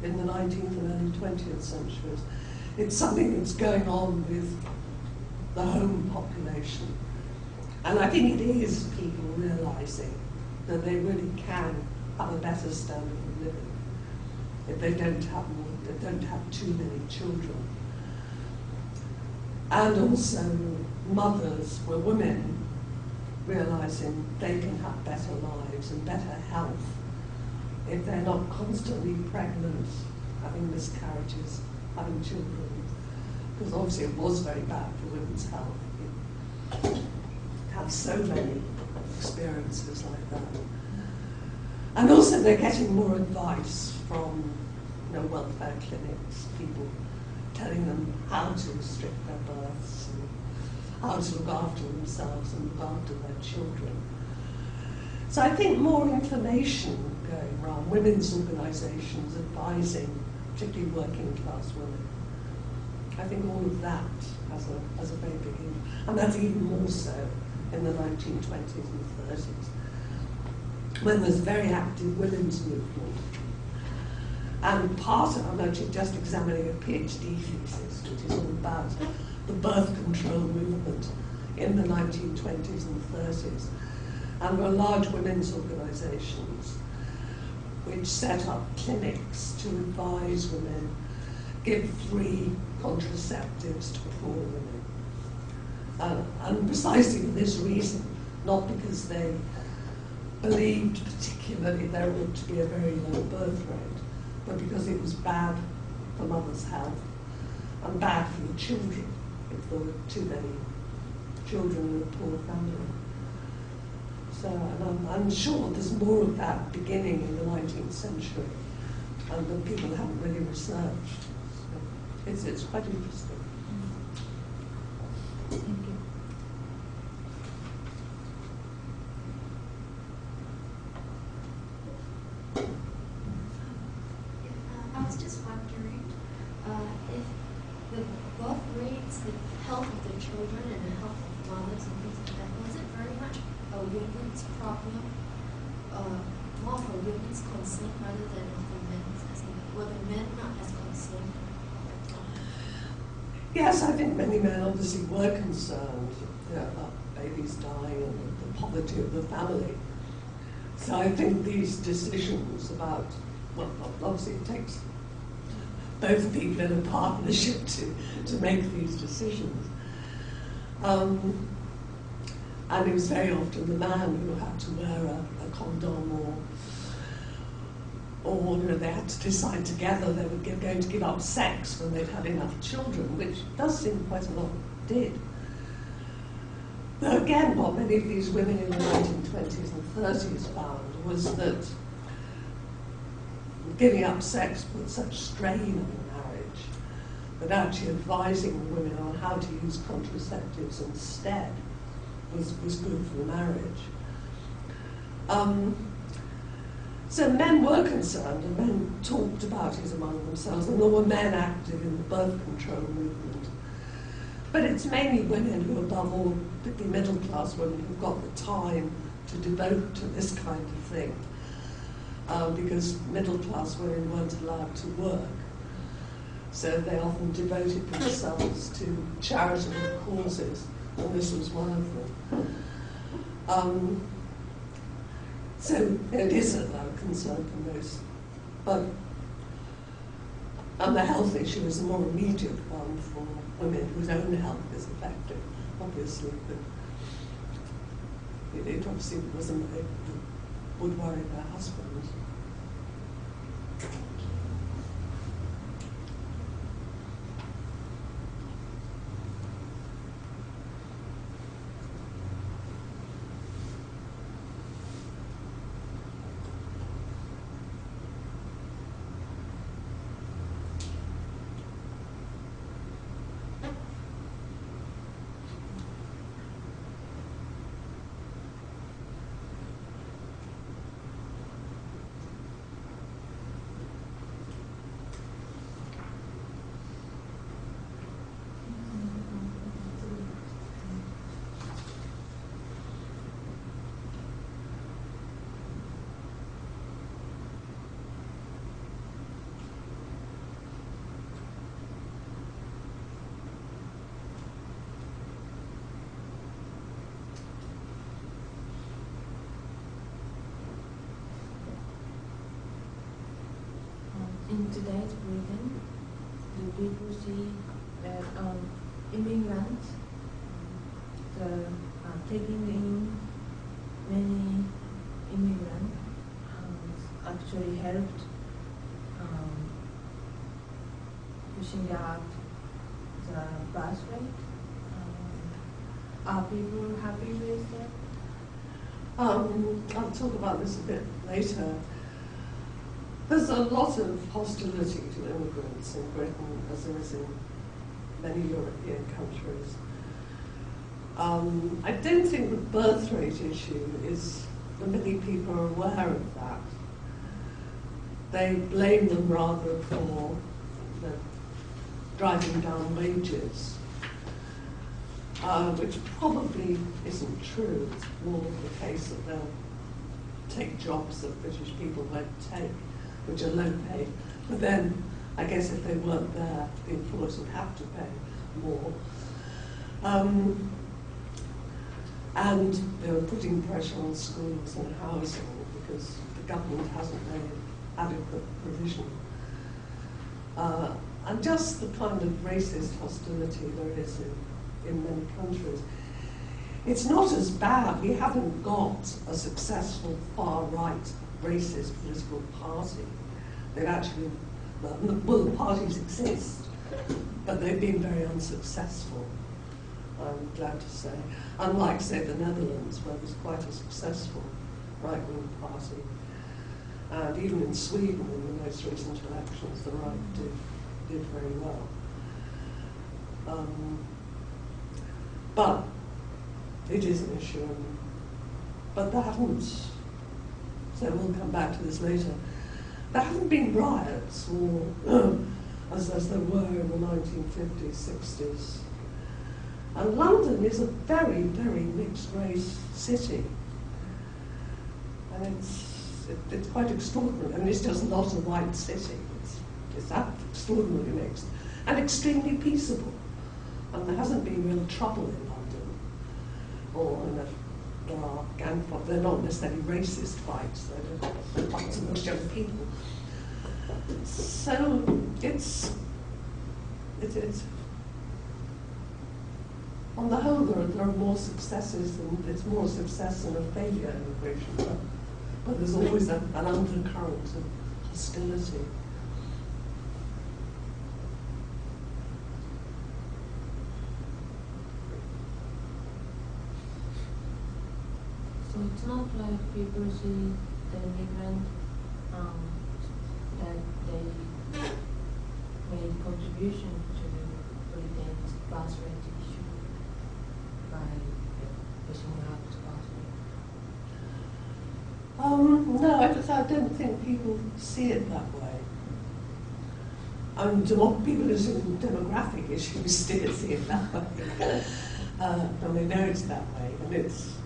in the 19th and early 20th centuries. It's something that's going on with the home population. And I think it is people realizing that they really can have a better standard of living if they don't have too many children. And also mothers, well, women, realizing they can have better lives and better health if they're not constantly pregnant, having miscarriages, having children. Because obviously it was very bad for women's health. You have so many experiences like that. And also they're getting more advice from welfare clinics, people telling them how to restrict their births and how to look after themselves and look after their children. So I think more information going around, women's organisations advising, particularly working class women. I think all of that has a very big impact, and that's even more so in the 1920s and 30s, when there's a very active women's movement. And part of, I'm actually just examining a PhD thesis, which is all about the birth control movement in the 1920s and 30s. And there were large women's organisations which set up clinics to advise women, give free contraceptives to poor women. And precisely for this reason, not because they believed particularly there ought to be a very low birth rate, but because it was bad for mothers' health and bad for the children if there were too many children in a poor family. So I'm sure there's more of that beginning in the 19th century and that people haven't really researched. So it's quite interesting. Thank you. I was just wondering if the birth rates, the health of the children and the health of mothers and things like that, was it very much a women's problem, more of a women's concern rather than of the men's? As in, were the men not as concerned at the time? Yes, I think many men obviously were concerned about babies dying and the poverty of the family. So I think these decisions about, well, obviously it takes both people in a partnership to make these decisions. And it was very often the man who had to wear a condom, or you know, they had to decide together they were going to give up sex when they'd had enough children, which does seem quite a lot did. Though again, what many of these women in the 1920s and 30s found was that giving up sex put such strain on the marriage that actually advising the women on how to use contraceptives instead was good for the marriage. So men were concerned, and men talked about it among themselves, and there were men active in the birth control movement. But it's mainly women who, above all, particularly middle-class women, who've got the time to devote to this kind of thing, because middle-class women weren't allowed to work. So they often devoted themselves to charitable causes, and this was one of them. So it is a concern for most. But the health issue is a more immediate one for women whose own health is affected, obviously. But it obviously wasn't, it would worry their husbands. In today's Britain, do people see that immigrants taking in many immigrants actually helped pushing up the birth rate? Are people happy with that? I'll talk about this a bit later. There's a lot of hostility to immigrants in Britain, as there is in many European countries. I don't think the birth rate issue is that many people are aware of that. They blame them rather for driving down wages, which probably isn't true. It's more the case that they'll take jobs that British people won't take, which are low paid. But then, I guess if they weren't there, the employers would have to pay more. And they were putting pressure on schools and housing because the government hasn't made adequate provision. And just the kind of racist hostility there is in many countries. It's not as bad. We haven't got a successful far-right racist political party. They've actually, well, the parties exist, but they've been very unsuccessful, I'm glad to say. Unlike, say, the Netherlands, where there's quite a successful right-wing party. And even in Sweden, in the most recent elections, the right did very well. But it is an issue, but there haven't, so we'll come back to this later, there haven't been riots or as there were in the 1950s, 60s. And London is a very, very mixed race city. And it's quite extraordinary. I mean, it's just not a white city. It's extraordinarily mixed and extremely peaceable. And there hasn't been real trouble in London. Or there are gang fights. They're not necessarily racist fights. They're fights amongst young people. So it's on the whole, there are more successes, and it's more a success than a failure in immigration. But there's always an undercurrent of hostility. So it's not like people see the immigrant that they made contribution to Britain's class rate issue by pushing out class rate. No, I don't think people see it that way. People who see demographic issues still see it that way. And they know it's that way, and it's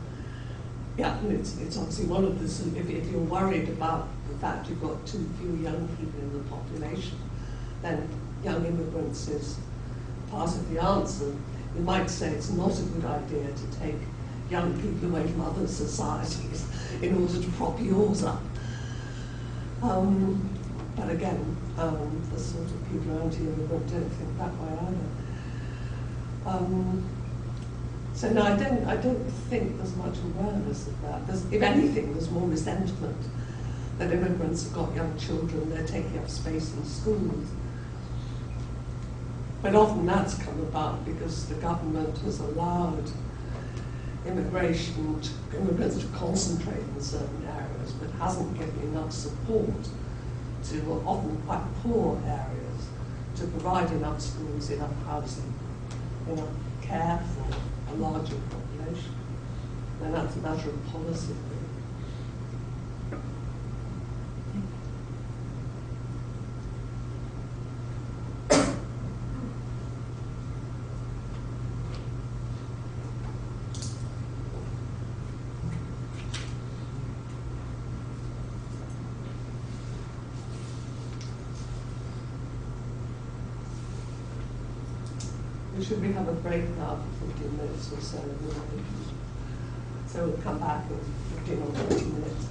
obviously one of the, if you're worried about the fact you've got too few young people in the population, then young immigrants is part of the answer. You might say it's not a good idea to take young people away from other societies in order to prop yours up. But again, the sort of people who are anti-immigrant don't think that way either. So no, I don't think there's much awareness of that. If anything, there's more resentment that immigrants have got young children, they're taking up space in schools. But often that's come about because the government has allowed immigrants to concentrate in certain areas, but hasn't given enough support to often quite poor areas to provide enough schools, enough housing, enough care for a larger population. And that's a matter of policy. Should we have a break now for 15 minutes or so? So we'll come back in 15 or 20 minutes.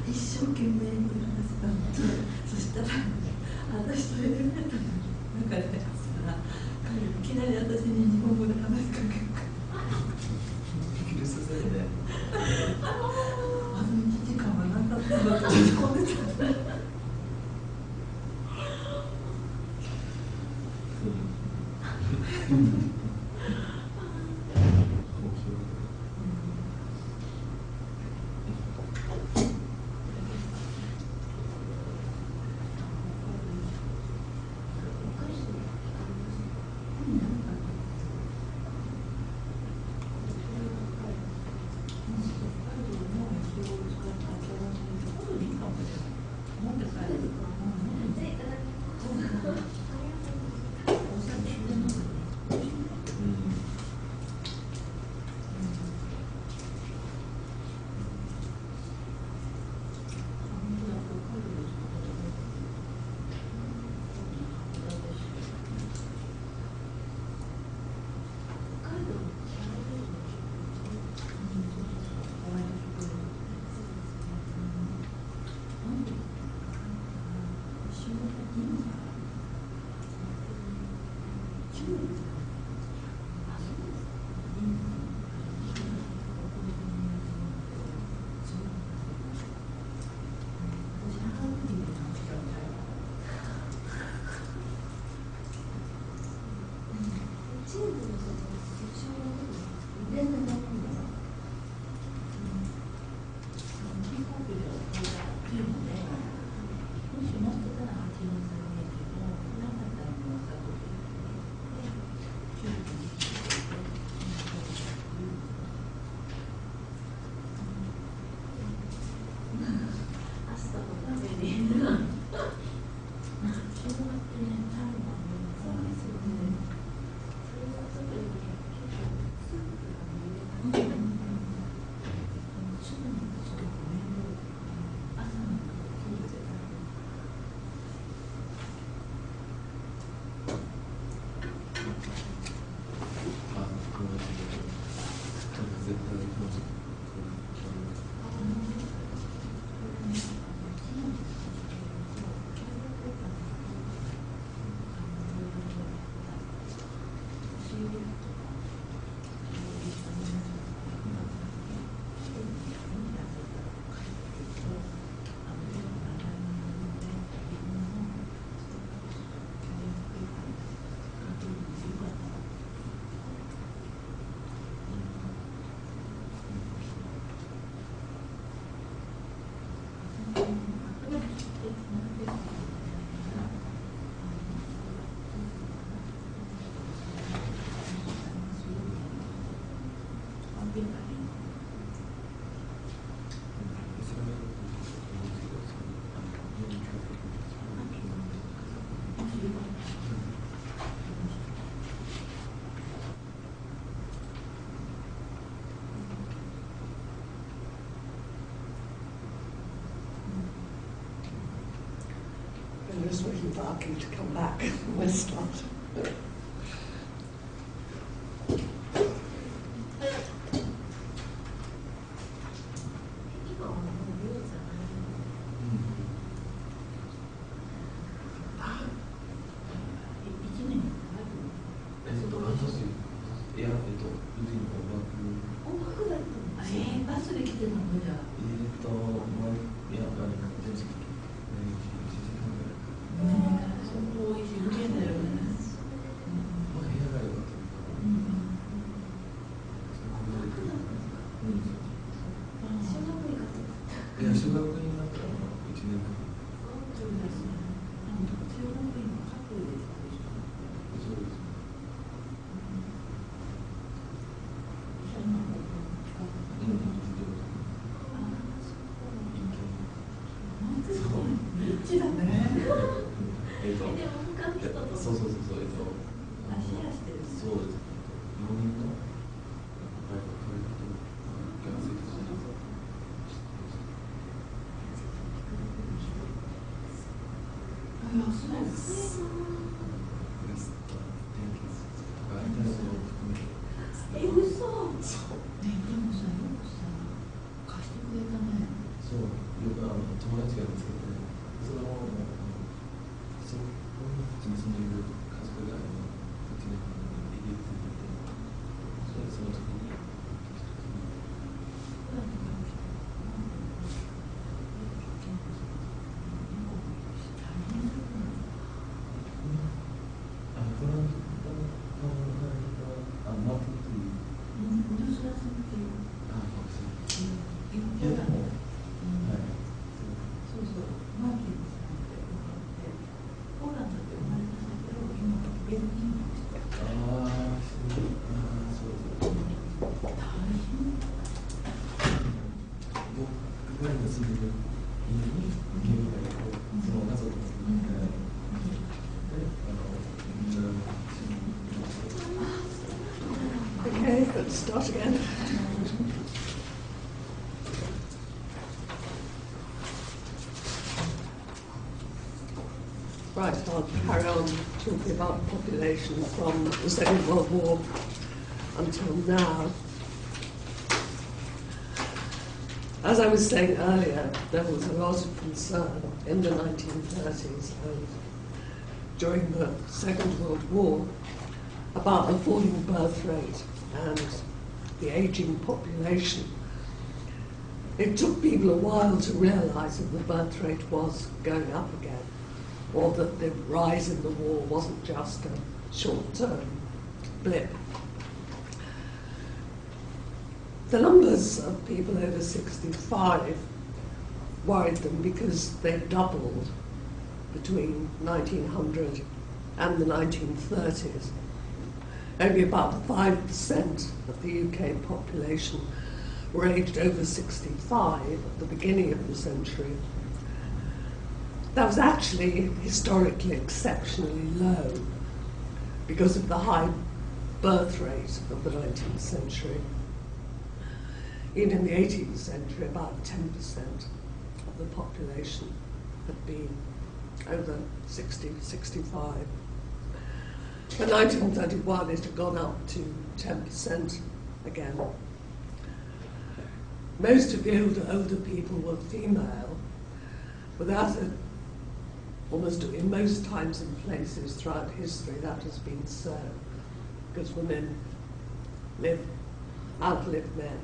一生懸命に話したので、そしたら私とエレベーターの中で話したら彼いきなり私に日本語で話しかけるからびっくりさせて1時間はなかったのと落ち込んでた。I'm just waiting for Aki to come back and we'll start. そうそう、マーキーさんって分かって、ポーランドで生まれたんだけど、今はベルギーの人。大変。僕が今住んでる家にゲームがその家族のOkay, let's start again. Right, I'll carry on talking about population from the Second World War until now. As I was saying earlier, there was a lot of concern in the 1930s and during the Second World War about the falling birth rate and the ageing population. It took people a while to realise that the birth rate was going up again, or that the rise in the war wasn't just a short-term blip. The numbers of people over 65 worried them because they doubled between 1900 and the 1930s. Only about 5% of the UK population were aged over 65 at the beginning of the century. That was actually historically exceptionally low because of the high birth rate of the 19th century. Even in the 18th century, about 10% of the population had been over 60, 65. In 1931, it had gone up to 10% again. Most of the older people were female, but almost in most times and places throughout history that has been so, because women outlive men.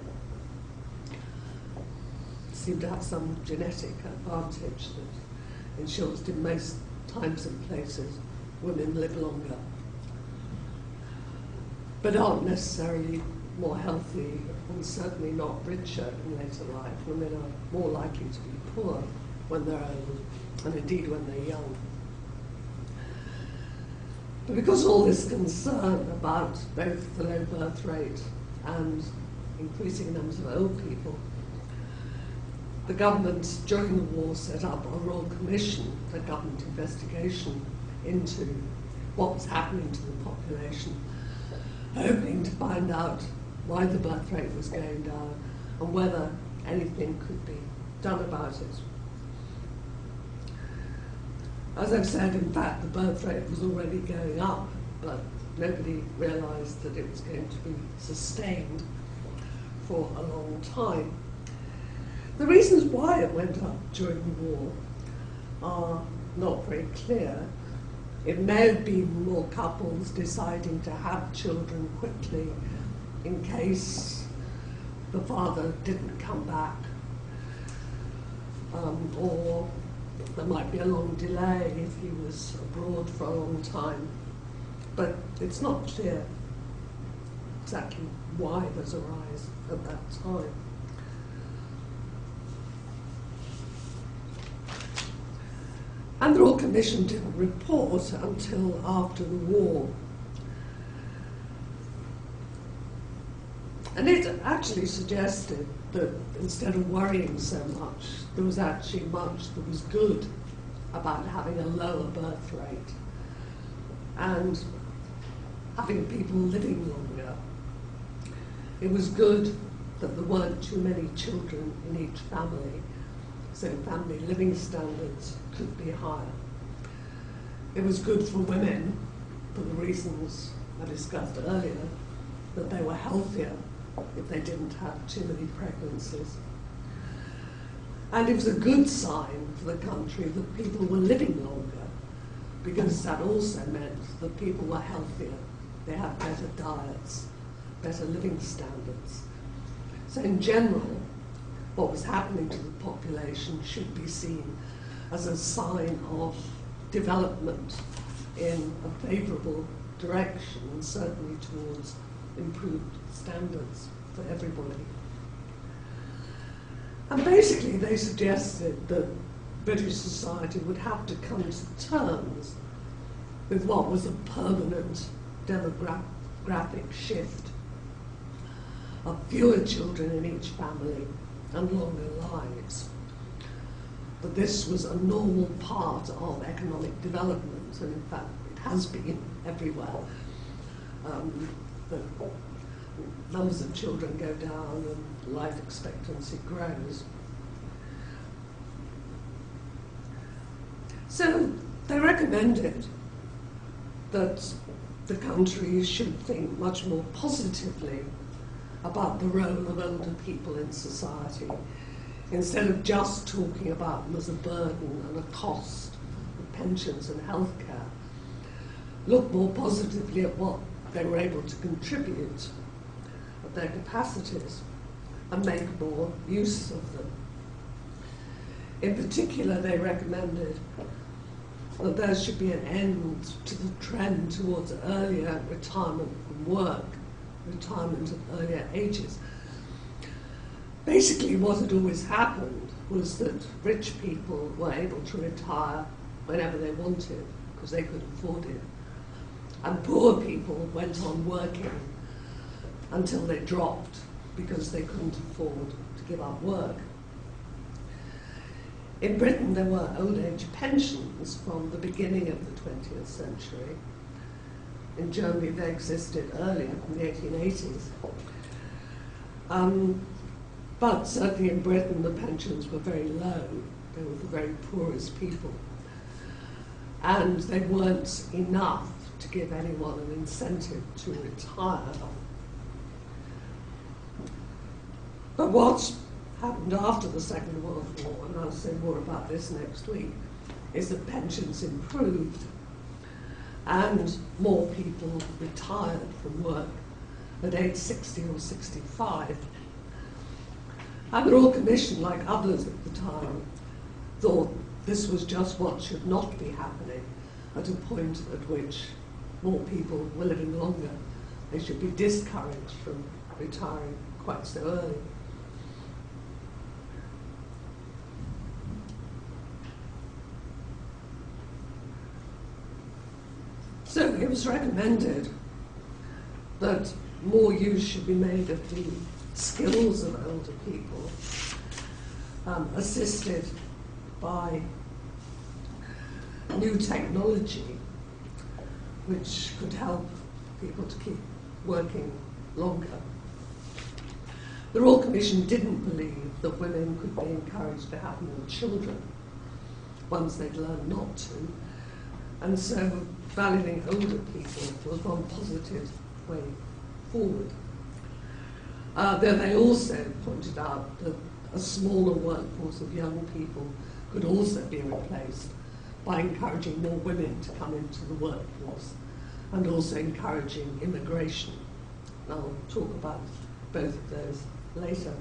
Seem to have some genetic advantage that ensures that in most times and places women live longer, but aren't necessarily more healthy and certainly not richer in later life. Women are more likely to be poor when they're old, and indeed when they're young. But because of all this concern about both the low birth rate and increasing numbers of old people, the government during the war set up a Royal Commission, a government investigation into what was happening to the population, hoping to find out why the birth rate was going down and whether anything could be done about it. As I've said, in fact, the birth rate was already going up, but nobody realised that it was going to be sustained for a long time. The reasons why it went up during the war are not very clear. It may have been more couples deciding to have children quickly in case the father didn't come back, or there might be a long delay if he was abroad for a long time. But it's not clear exactly why there's a rise at that time. And the Royal Commission didn't report until after the war. And it actually suggested that instead of worrying so much, there was actually much that was good about having a lower birth rate and having people living longer. It was good that there weren't too many children in each family, so family living standards could be higher. It was good for women for the reasons I discussed earlier, that they were healthier if they didn't have too many pregnancies. And it was a good sign for the country that people were living longer, because that also meant that people were healthier. They had better diets, better living standards. So in general, what was happening to the population should be seen as a sign of development in a favourable direction, and certainly towards improved standards for everybody. And basically they suggested that British society would have to come to terms with what was a permanent demographic shift of fewer children in each family and longer lives. But this was a normal part of economic development, and in fact it has been everywhere. The numbers of children go down and life expectancy grows. So they recommended that the country should think much more positively about the role of older people in society, instead of just talking about them as a burden and a cost of pensions and healthcare. Look more positively at what they were able to contribute, at their capacities, and make more use of them. In particular, they recommended that there should be an end to the trend towards earlier retirement from work, retirement at earlier ages. Basically, what had always happened was that rich people were able to retire whenever they wanted, because they could afford it. And poor people went on working until they dropped, because they couldn't afford to give up work. In Britain, there were old age pensions from the beginning of the 20th century. In Germany, they existed earlier, in the 1880s. But certainly in Britain, the pensions were very low. They were the very poorest people. And they weren't enough to give anyone an incentive to retire. But what happened after the Second World War, and I'll say more about this next week, is that pensions improved and more people retired from work at age 60 or 65. And the Royal Commission, like others at the time, thought this was just what should not be happening at a point at which more people were living longer. They should be discouraged from retiring quite so early. So it was recommended that more use should be made of the skills of older people, assisted by new technology, which could help people to keep working longer. The Royal Commission didn't believe that women could be encouraged to have more children once they'd learned not to, and so valuing older people was one positive way forward. Though they also pointed out that a smaller workforce of young people could also be replaced by encouraging more women to come into the workforce and also encouraging immigration. I'll talk about both of those later.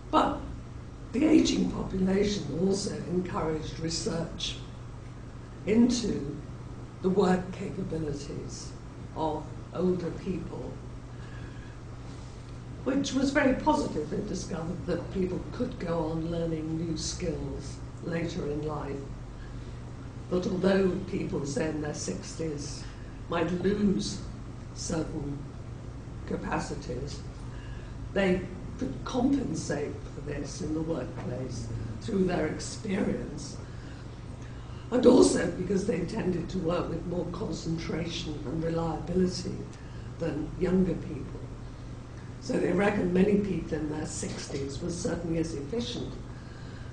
But the ageing population also encouraged research into the work capabilities of older people, which was very positive. It discovered that people could go on learning new skills later in life. But although people, say in their 60s, might lose certain capacities, they could compensate for this in the workplace through their experience, and also because they tended to work with more concentration and reliability than younger people. So they reckon many people in their 60s were certainly as efficient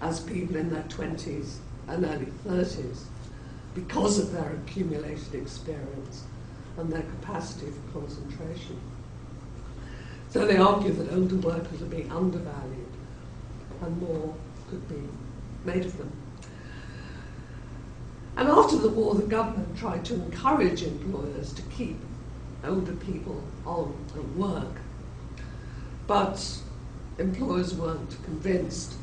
as people in their 20s and early 30s because of their accumulated experience and their capacity for concentration. So they argue that older workers are being undervalued and more could be made of them. And after the war, the government tried to encourage employers to keep older people on at work. But employers weren't convinced.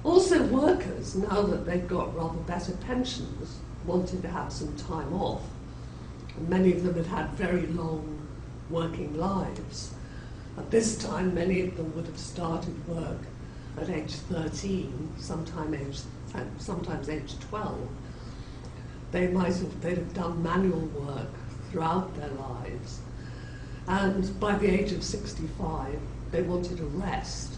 Also, workers, now that they'd got rather better pensions, wanted to have some time off. And many of them had had very long working lives. At this time, many of them would have started work at age 13, sometimes age 12. They'd have done manual work throughout their lives. And by the age of 65, they wanted a rest.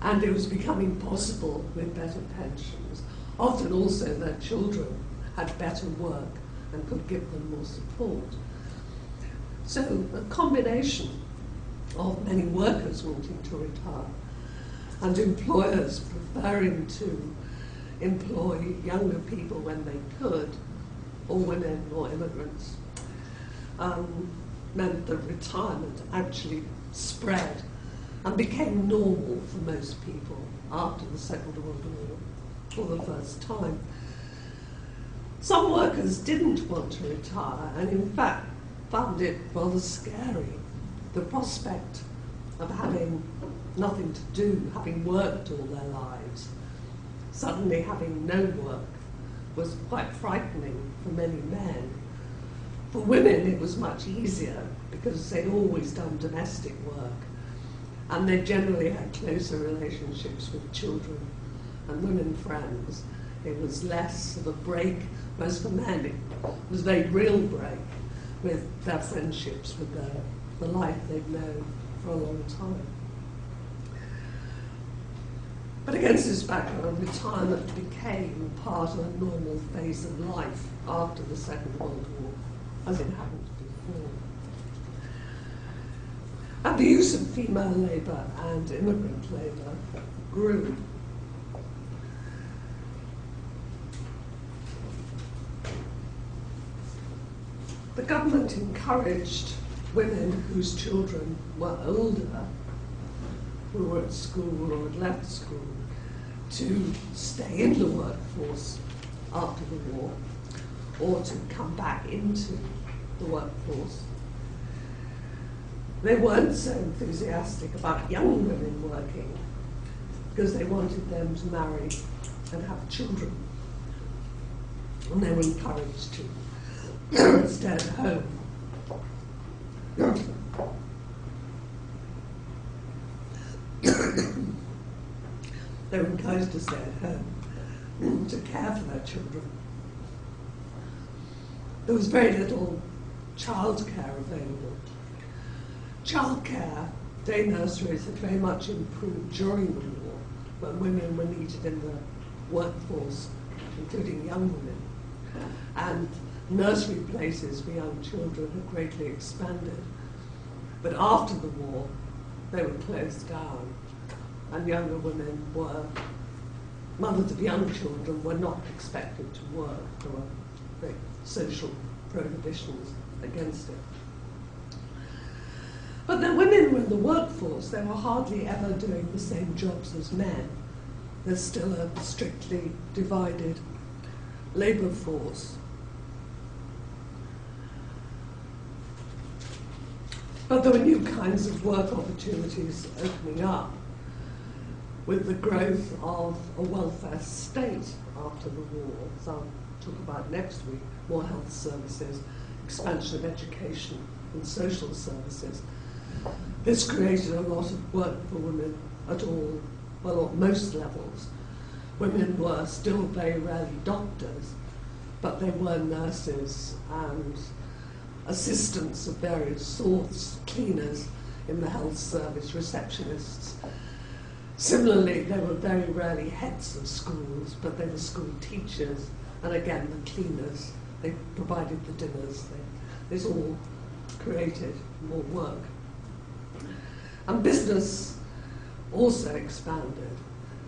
And it was becoming possible with better pensions. Often also their children had better work and could give them more support. So a combination of many workers wanting to retire and employers preferring to employ younger people when they could, or women or immigrants, meant that retirement actually spread and became normal for most people after the Second World War for the first time. Some workers didn't want to retire and in fact found it rather scary, the prospect of having nothing to do, having worked all their lives. Suddenly having no work was quite frightening for many men. For women it was much easier because they'd always done domestic work and they generally had closer relationships with children and women friends. It was less of a break, whereas for men it was a very real break with their friendships, with the life they'd known for a long time. But against this background, retirement became part of a normal phase of life after the Second World War, as it happened before. And the use of female labour and immigrant labour grew. The government encouraged women whose children were older, who were at school or had left school, to stay in the workforce after the war or to come back into the workforce. They weren't so enthusiastic about young women working because they wanted them to marry and have children. And they were encouraged to stay at home. They were encouraged to stay at home, to care for their children. There was very little childcare available. Childcare, day nurseries had very much improved during the war, when women were needed in the workforce, including young women. And nursery places for young children had greatly expanded. But after the war, they were closed down, and younger women were, mothers of young children were not expected to work. There were big social prohibitions against it. But then women were in the workforce, they were hardly ever doing the same jobs as men. There's still a strictly divided labour force. But there were new kinds of work opportunities opening up with the growth of a welfare state after the war, as I'll talk about next week, more health services, expansion of education and social services. This created a lot of work for women at all, well, at most levels. Women were still very rarely doctors, but they were nurses and assistants of various sorts, cleaners in the health service, receptionists. Similarly, they were very rarely heads of schools, but they were school teachers, and again, the cleaners. They provided the dinners. This all created more work. And business also expanded,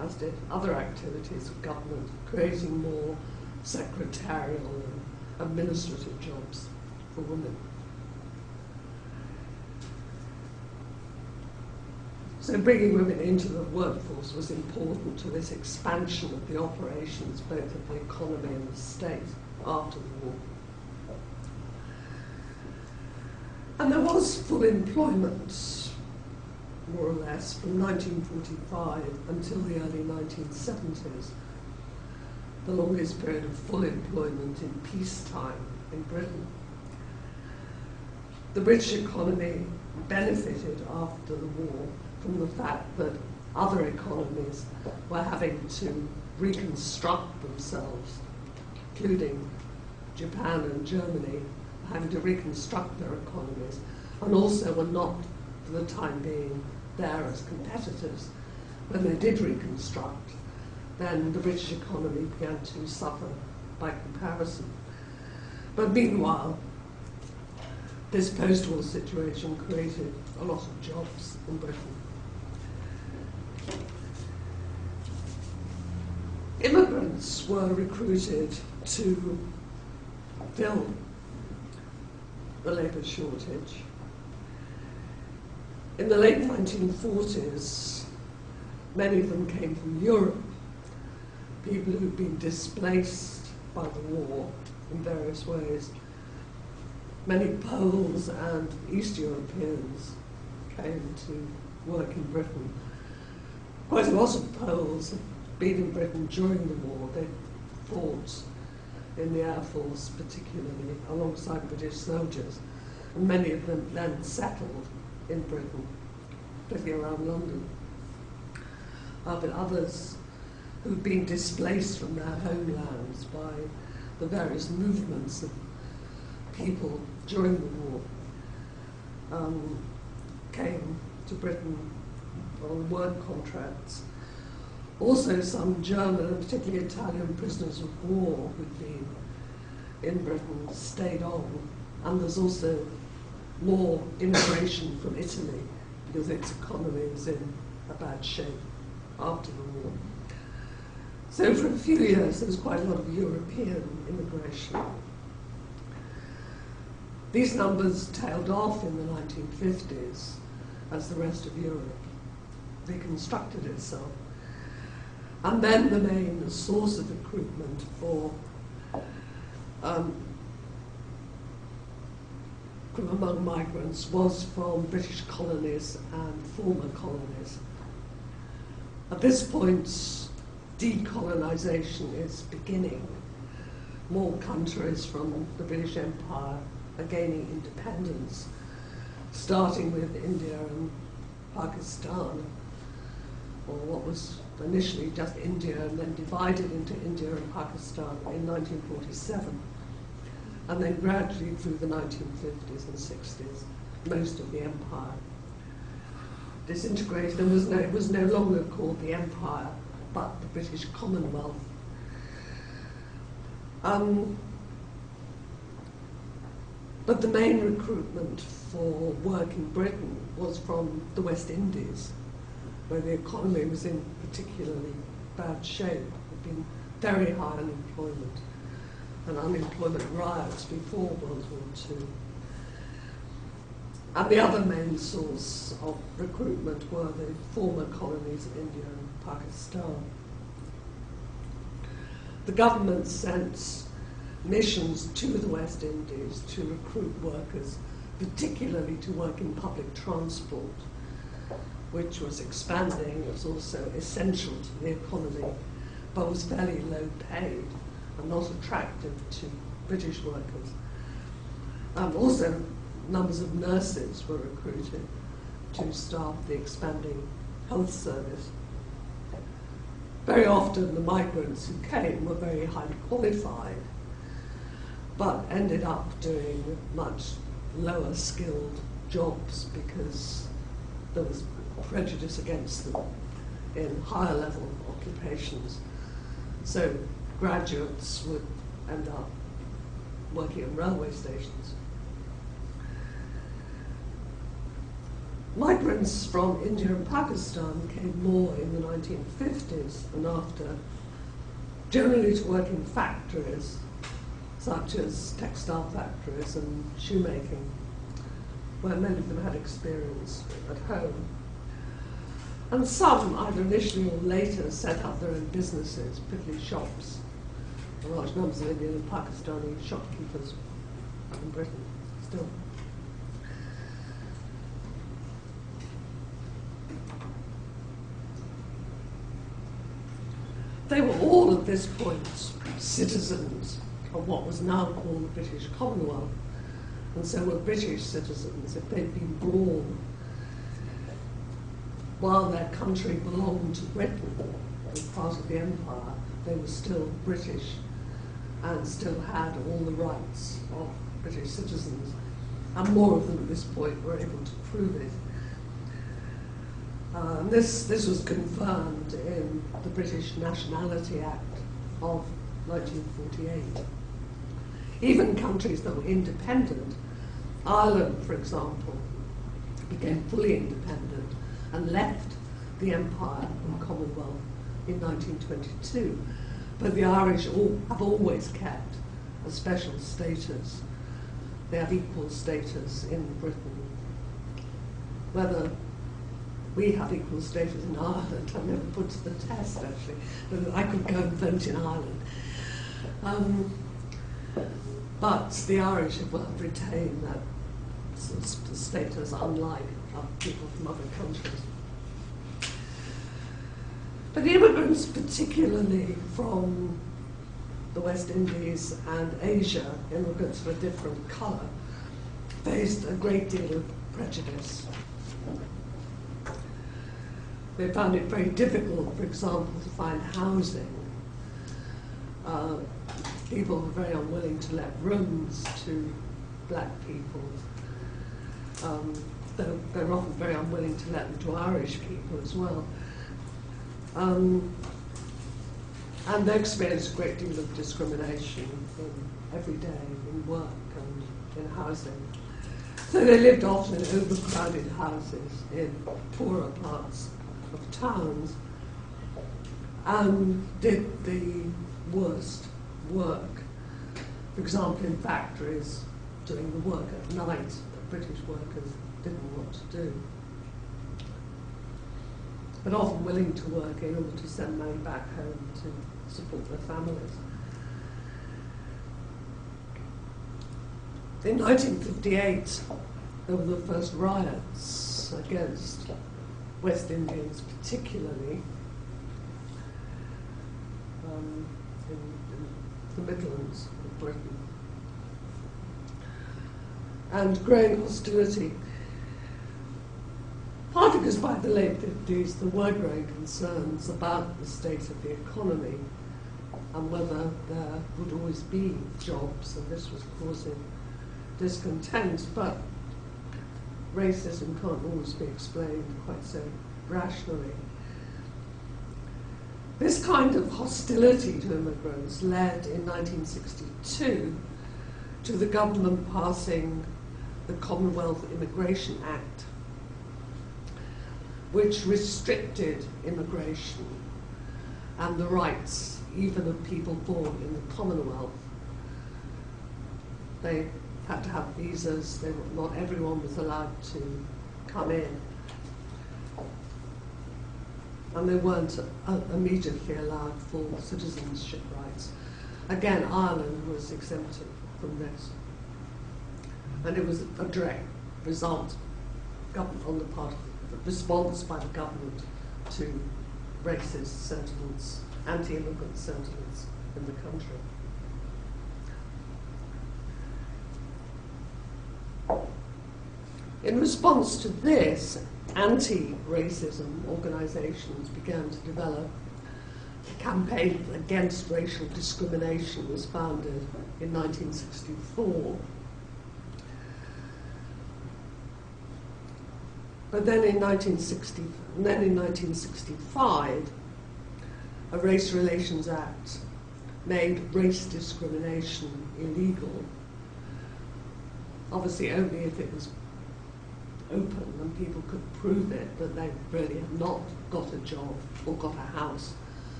as did other activities of government, creating more secretarial and administrative jobs for women. So bringing women into the workforce was important to this expansion of the operations, both of the economy and the state, after the war. And there was full employment, more or less, from 1945 until the early 1970s, the longest period of full employment in peacetime in Britain. The British economy benefited after the war from the fact that other economies were having to reconstruct themselves, including Japan and Germany, having to reconstruct their economies, and also were not, for the time being, there as competitors. When they did reconstruct, then the British economy began to suffer by comparison. But meanwhile, this post-war situation created a lot of jobs in Britain. Immigrants were recruited to fill the labour shortage. In the late 1940s, many of them came from Europe, people who'd been displaced by the war in various ways. Many Poles and East Europeans came to work in Britain. Quite a lot of Poles had been in Britain during the war. They fought in the Air Force, particularly, alongside British soldiers. And many of them then settled in Britain, particularly around London. But others who'd been displaced from their homelands by the various movements of people during the war came to Britain on work contracts. Also some German and particularly Italian prisoners of war who'd been in Britain stayed on, and there's also more immigration from Italy because its economy was in a bad shape after the war. So for a few years there was quite a lot of European immigration. These numbers tailed off in the 1950s as the rest of Europe reconstructed itself. And then the main source of recruitment for from among migrants was from British colonies and former colonies. At this point, decolonisation is beginning. More countries from the British Empire are gaining independence, starting with India and Pakistan, or what was initially just India and then divided into India and Pakistan in 1947. And then gradually through the 1950s and 60s, most of the empire disintegrated and it was no longer called the Empire, but the British Commonwealth. But the main recruitment for work in Britain was from the West Indies, where the economy was in particularly bad shape. There had been very high unemployment and unemployment riots before World War II. And the other main source of recruitment were the former colonies of India and Pakistan. The government sent missions to the West Indies to recruit workers, particularly to work in public transport, which was expanding. It was also essential to the economy, but was fairly low paid and not attractive to British workers. Also, numbers of nurses were recruited to staff the expanding health service. Very often the migrants who came were very highly qualified, but ended up doing much lower skilled jobs because there was prejudice against them in higher level occupations. So graduates would end up working in railway stations. Migrants from India and Pakistan came more in the 1950s and after, generally to work in factories, such as textile factories and shoemaking, where many of them had experience at home. And some, either initially or later, set up their own businesses, particularly shops. Large numbers of Indian and Pakistani shopkeepers in Britain still. They were all at this point citizens of what was now called the British Commonwealth, and so were British citizens, if they'd been born while their country belonged to Britain, as part of the empire, they were still British and still had all the rights of British citizens. And more of them at this point were able to prove it. This was confirmed in the British Nationality Act of 1948. Even countries that were independent, Ireland, for example, became fully independent and left the Empire and Commonwealth in 1922. But the Irish have always kept a special status. They have equal status in Britain. Whether we have equal status in Ireland, I've never put to the test actually, but I could go and vote in Ireland. But the Irish have retained that sort of status, unlike people from other countries. But immigrants, particularly from the West Indies and Asia, immigrants of a different colour, faced a great deal of prejudice. They found it very difficult, for example, to find housing. People were very unwilling to let rooms to black people. They were often very unwilling to let them to Irish people as well. And they experienced a great deal of discrimination in every day, in work and in housing. So they lived often in overcrowded houses in poorer parts of towns and did the worst work. For example, in factories, doing the work at night that British workers didn't want to do. But often willing to work in order to send money back home to support their families. In 1958, there were the first riots against West Indians, particularly in the Midlands of Britain. And growing hostility. Partly because by the late 50s there were growing concerns about the state of the economy and whether there would always be jobs, and this was causing discontent. But racism can't always be explained quite so rationally. This kind of hostility to immigrants led in 1962 to the government passing the Commonwealth Immigration Act, which restricted immigration and the rights even of people born in the Commonwealth. They had to have visas, not everyone was allowed to come in. And they weren't immediately allowed full citizenship rights. Again, Ireland was exempted from this. And it was a direct result on the part of the response by the government to racist sentiments, anti-immigrant sentiments in the country. In response to this, anti-racism organisations began to develop. The Campaign Against Racial Discrimination was founded in 1964. But then in 1965, a Race Relations Act made race discrimination illegal. Obviously only if it was open and people could prove it that they really had not got a job or got a house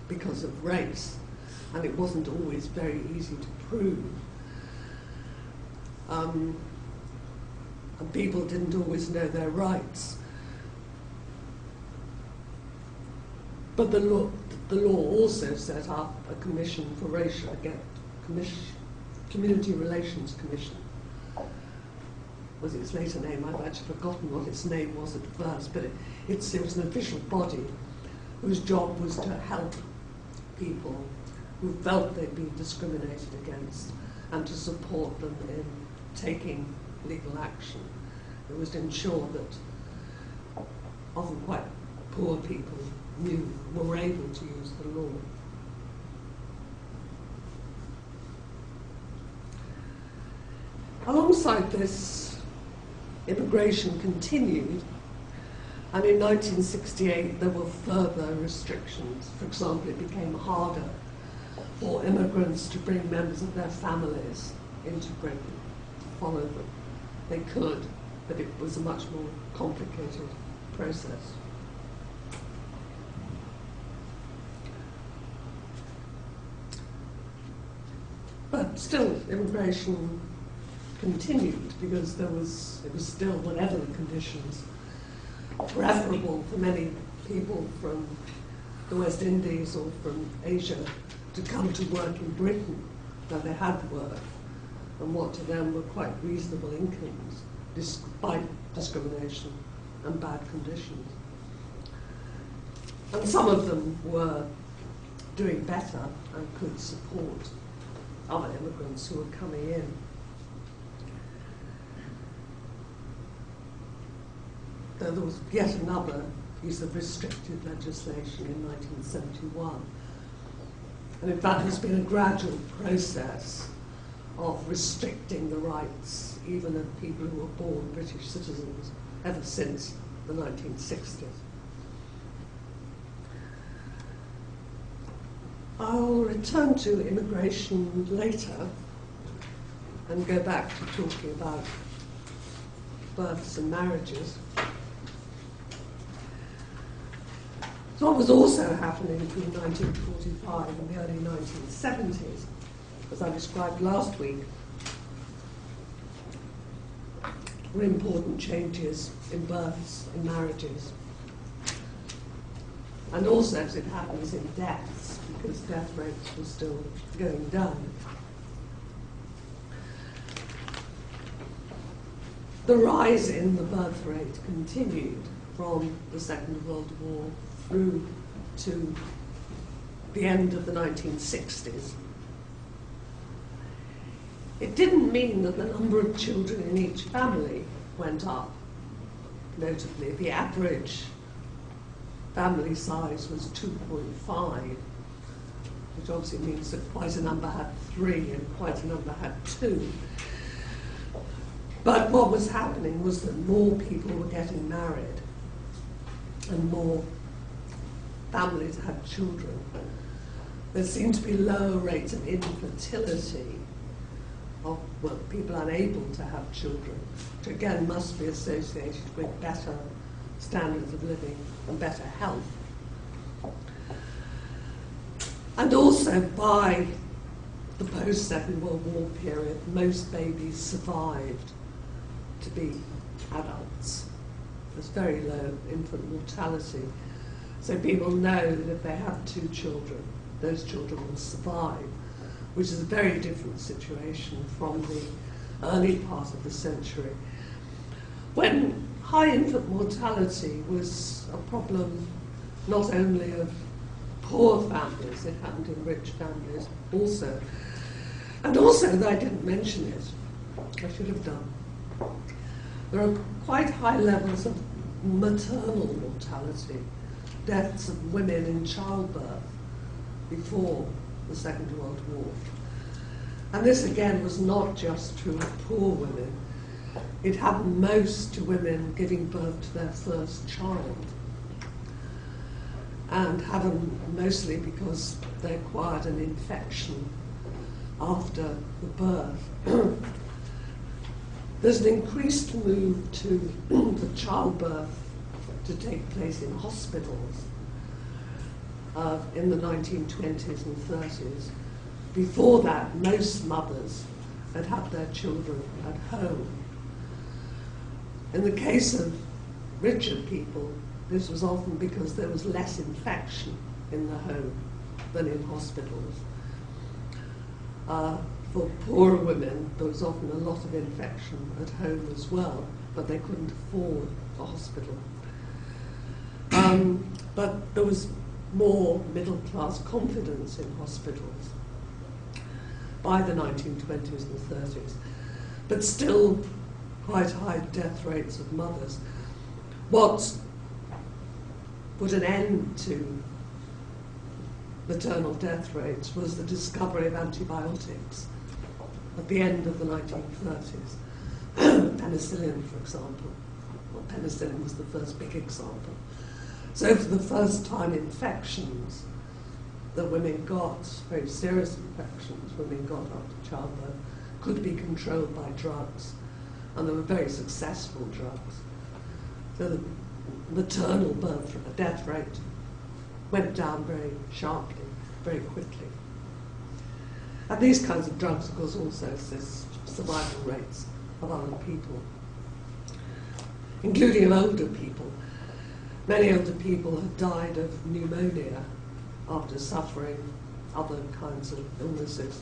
because of race. And it wasn't always very easy to prove. And people didn't always know their rights. But the law also set up a commission for racial, Community Relations Commission. Was its later name? I've actually forgotten what its name was at first, but it was an official body whose job was to help people who felt they'd been discriminated against and to support them in taking legal action. It was to ensure that often quite poor people were able to use the law. Alongside this, immigration continued, and in 1968 there were further restrictions. For example, it became harder for immigrants to bring members of their families into Britain to follow them. They could, but it was a much more complicated process. But still, immigration continued because it was still, whatever the conditions, preferable for many people from the West Indies or from Asia to come to work in Britain, that they had work, and what to them were quite reasonable incomes, despite discrimination and bad conditions. And some of them were doing better and could support other immigrants who were coming in. There was yet another piece of restrictive legislation in 1971. And in fact, there's been a gradual process of restricting the rights even of people who were born British citizens ever since the 1960s. I'll return to immigration later and go back to talking about births and marriages. So what was also happening between 1945 and the early 1970s, as I described last week, were important changes in births and marriages. And also, as it happens, in deaths, because death rates were still going down. The rise in the birth rate continued from the Second World War through to the end of the 1960s. It didn't mean that the number of children in each family went up. Notably, the average family size was 2.5, which obviously means that quite a number had 3 and quite a number had 2. But what was happening was that more people were getting married and more families had children. There seemed to be lower rates of infertility, of people unable to have children, which again must be associated with better standards of living and better health. And also by the post-Second World War period, most babies survived to be adults. There's very low infant mortality. So people know that if they have 2 children, those children will survive, which is a very different situation from the early part of the century, when high infant mortality was a problem not only of poor families, it happened in rich families also. And also, though I didn't mention it, I should have done, there are quite high levels of maternal mortality, deaths of women in childbirth before the Second World War. And this again was not just true of poor women. It happened most to women giving birth to their first child, and happened mostly because they acquired an infection after the birth. There's an increased move to the childbirth to take place in hospitals in the 1920s and 30s. Before that, most mothers had had their children at home. In the case of richer people, this was often because there was less infection in the home than in hospitals. For poorer women, there was often a lot of infection at home as well, but they couldn't afford a hospital. But there was more middle-class confidence in hospitals by the 1920s and 30s. But still, quite high death rates of mothers. What put an end to maternal death rates was the discovery of antibiotics at the end of the 1930s. Penicillin, for example. Well, penicillin was the first big example. So for the first time, infections that women got, very serious infections women got after childbirth, could be controlled by drugs. And they were very successful drugs. So the maternal death rate went down very sharply, very quickly. And these kinds of drugs, of course, also assist survival rates of other people, including older people. Many older people had died of pneumonia after suffering other kinds of illnesses,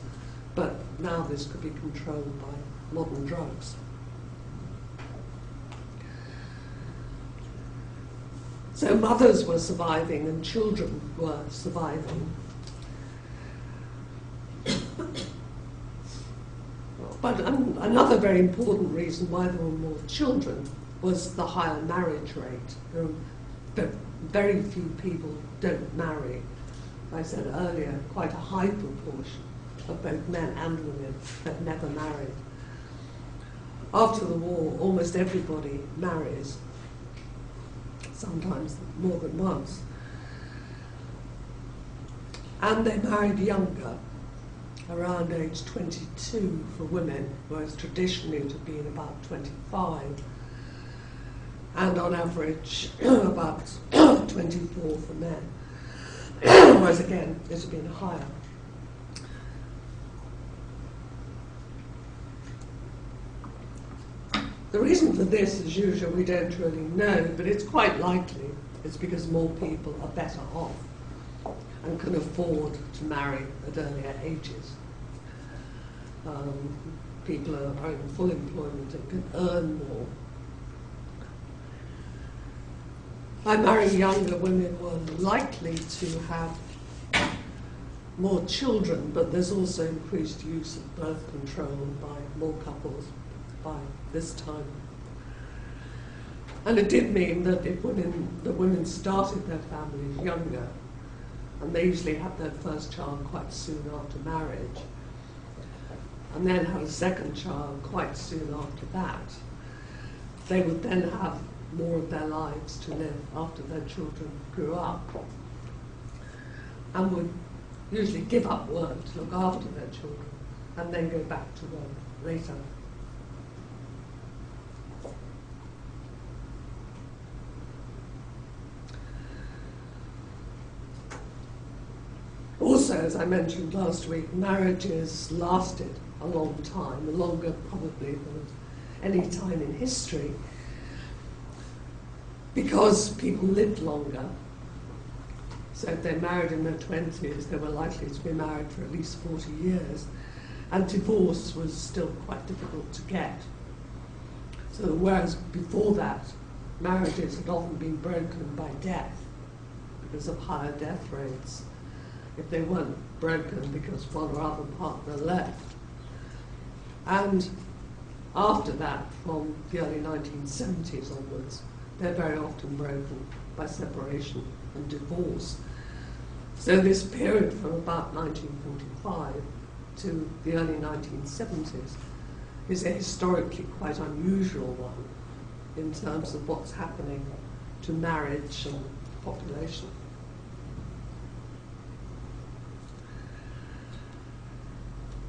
but now this could be controlled by modern drugs. So mothers were surviving and children were surviving. But another very important reason why there were more children was the higher marriage rate. Very few people don't marry. I said earlier, quite a high proportion of both men and women have never married. After the war, almost everybody marries, sometimes more than once. And they married younger, around age 22 for women, whereas traditionally it had been about 25. And on average, about 24 for men. Whereas again, it had been higher. The reason for this, as usual, we don't really know, but it's quite likely it's because more people are better off and can afford to marry at earlier ages. People are in full employment and can earn more. By marrying younger, women were likely to have more children, but there's also increased use of birth control by more couples by this time. And it did mean that if women started their families younger, and they usually had their first child quite soon after marriage, and then had a second child quite soon after that, they would then have more of their lives to live after their children grew up, and would usually give up work to look after their children, and then go back to work later. Also, as I mentioned last week, marriages lasted a long time, longer probably than any time in history, because people lived longer. So if they married in their 20s, they were likely to be married for at least 40 years, and divorce was still quite difficult to get. So whereas before that, marriages had often been broken by death because of higher death rates, if they weren't broken because one or other partner left. And after that, from the early 1970s onwards, they're very often broken by separation and divorce. So this period from about 1945 to the early 1970s is a historically quite unusual one in terms of what's happening to marriage and population.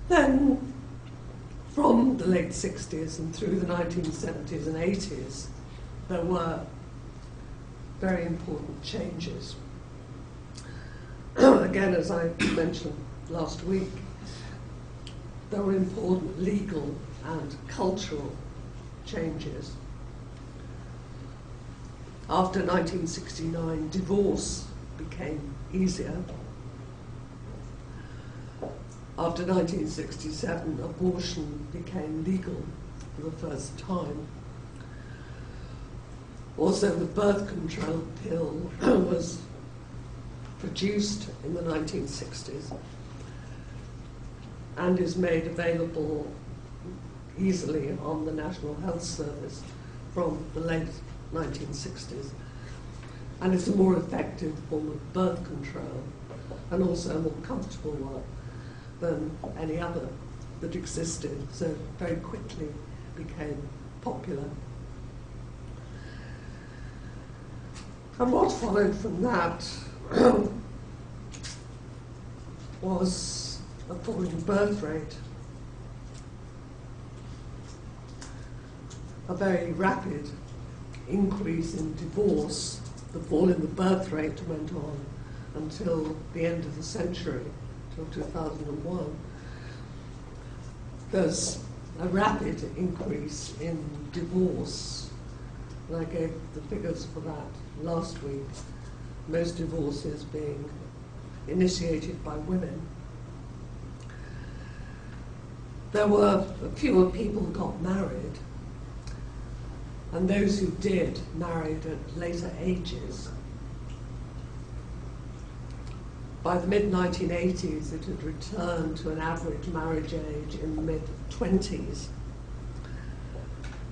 Then, from the late 60s and through the 1970s and 80s, there were very important changes. Again, as I mentioned last week, there were important legal and cultural changes. After 1969, divorce became easier. After 1967, abortion became legal for the first time. Also, the birth control pill was produced in the 1960s and is made available easily on the National Health Service from the late 1960s. And it's a more effective form of birth control, and also a more comfortable one than any other that existed, so very quickly became popular. And what followed from that was a falling birth rate, a very rapid increase in divorce. The fall in the birth rate went on until the end of the century, till 2001. There's a rapid increase in divorce, and I gave the figures for that last week. Most divorces being initiated by women. There were fewer people who got married, and those who did married at later ages. By the mid-1980s, it had returned to an average marriage age in the mid-20s.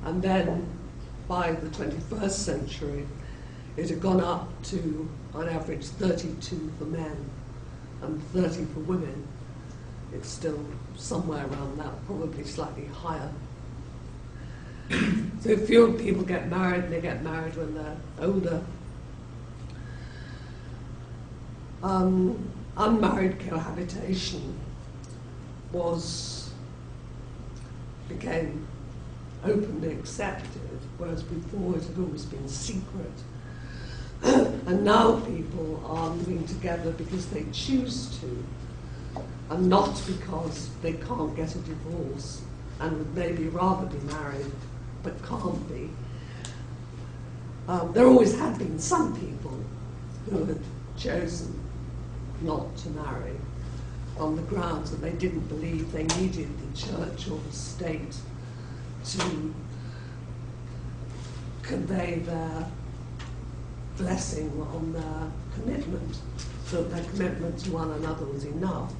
And then, by the 21st century, it had gone up to, on average, 32 for men and 30 for women. It's still somewhere around that, probably slightly higher. So fewer people get married, and they get married when they're older. Unmarried cohabitation became openly accepted, whereas before it had always been secret. And now people are living together because they choose to, and not because they can't get a divorce and would maybe rather be married but can't be. There always had been some people who had chosen not to marry on the grounds that they didn't believe they needed the church or the state to convey their blessing on their commitment, so that their commitment to one another was enough.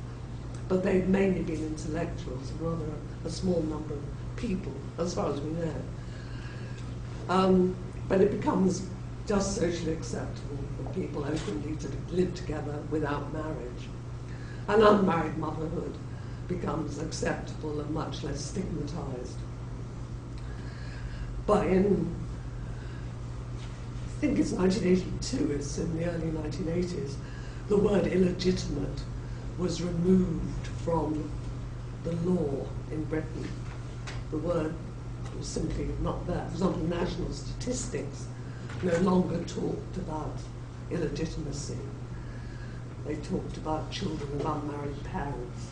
But they've mainly been intellectuals, and rather a small number of people, as far as we know. But it becomes just socially acceptable for people openly to live together without marriage. And unmarried motherhood becomes acceptable and much less stigmatized. But in, I think it's 1982, it's in the early 1980s, the word illegitimate was removed from the law in Britain. The word was simply not there. For example, national statistics no longer talked about illegitimacy. They talked about children of unmarried parents.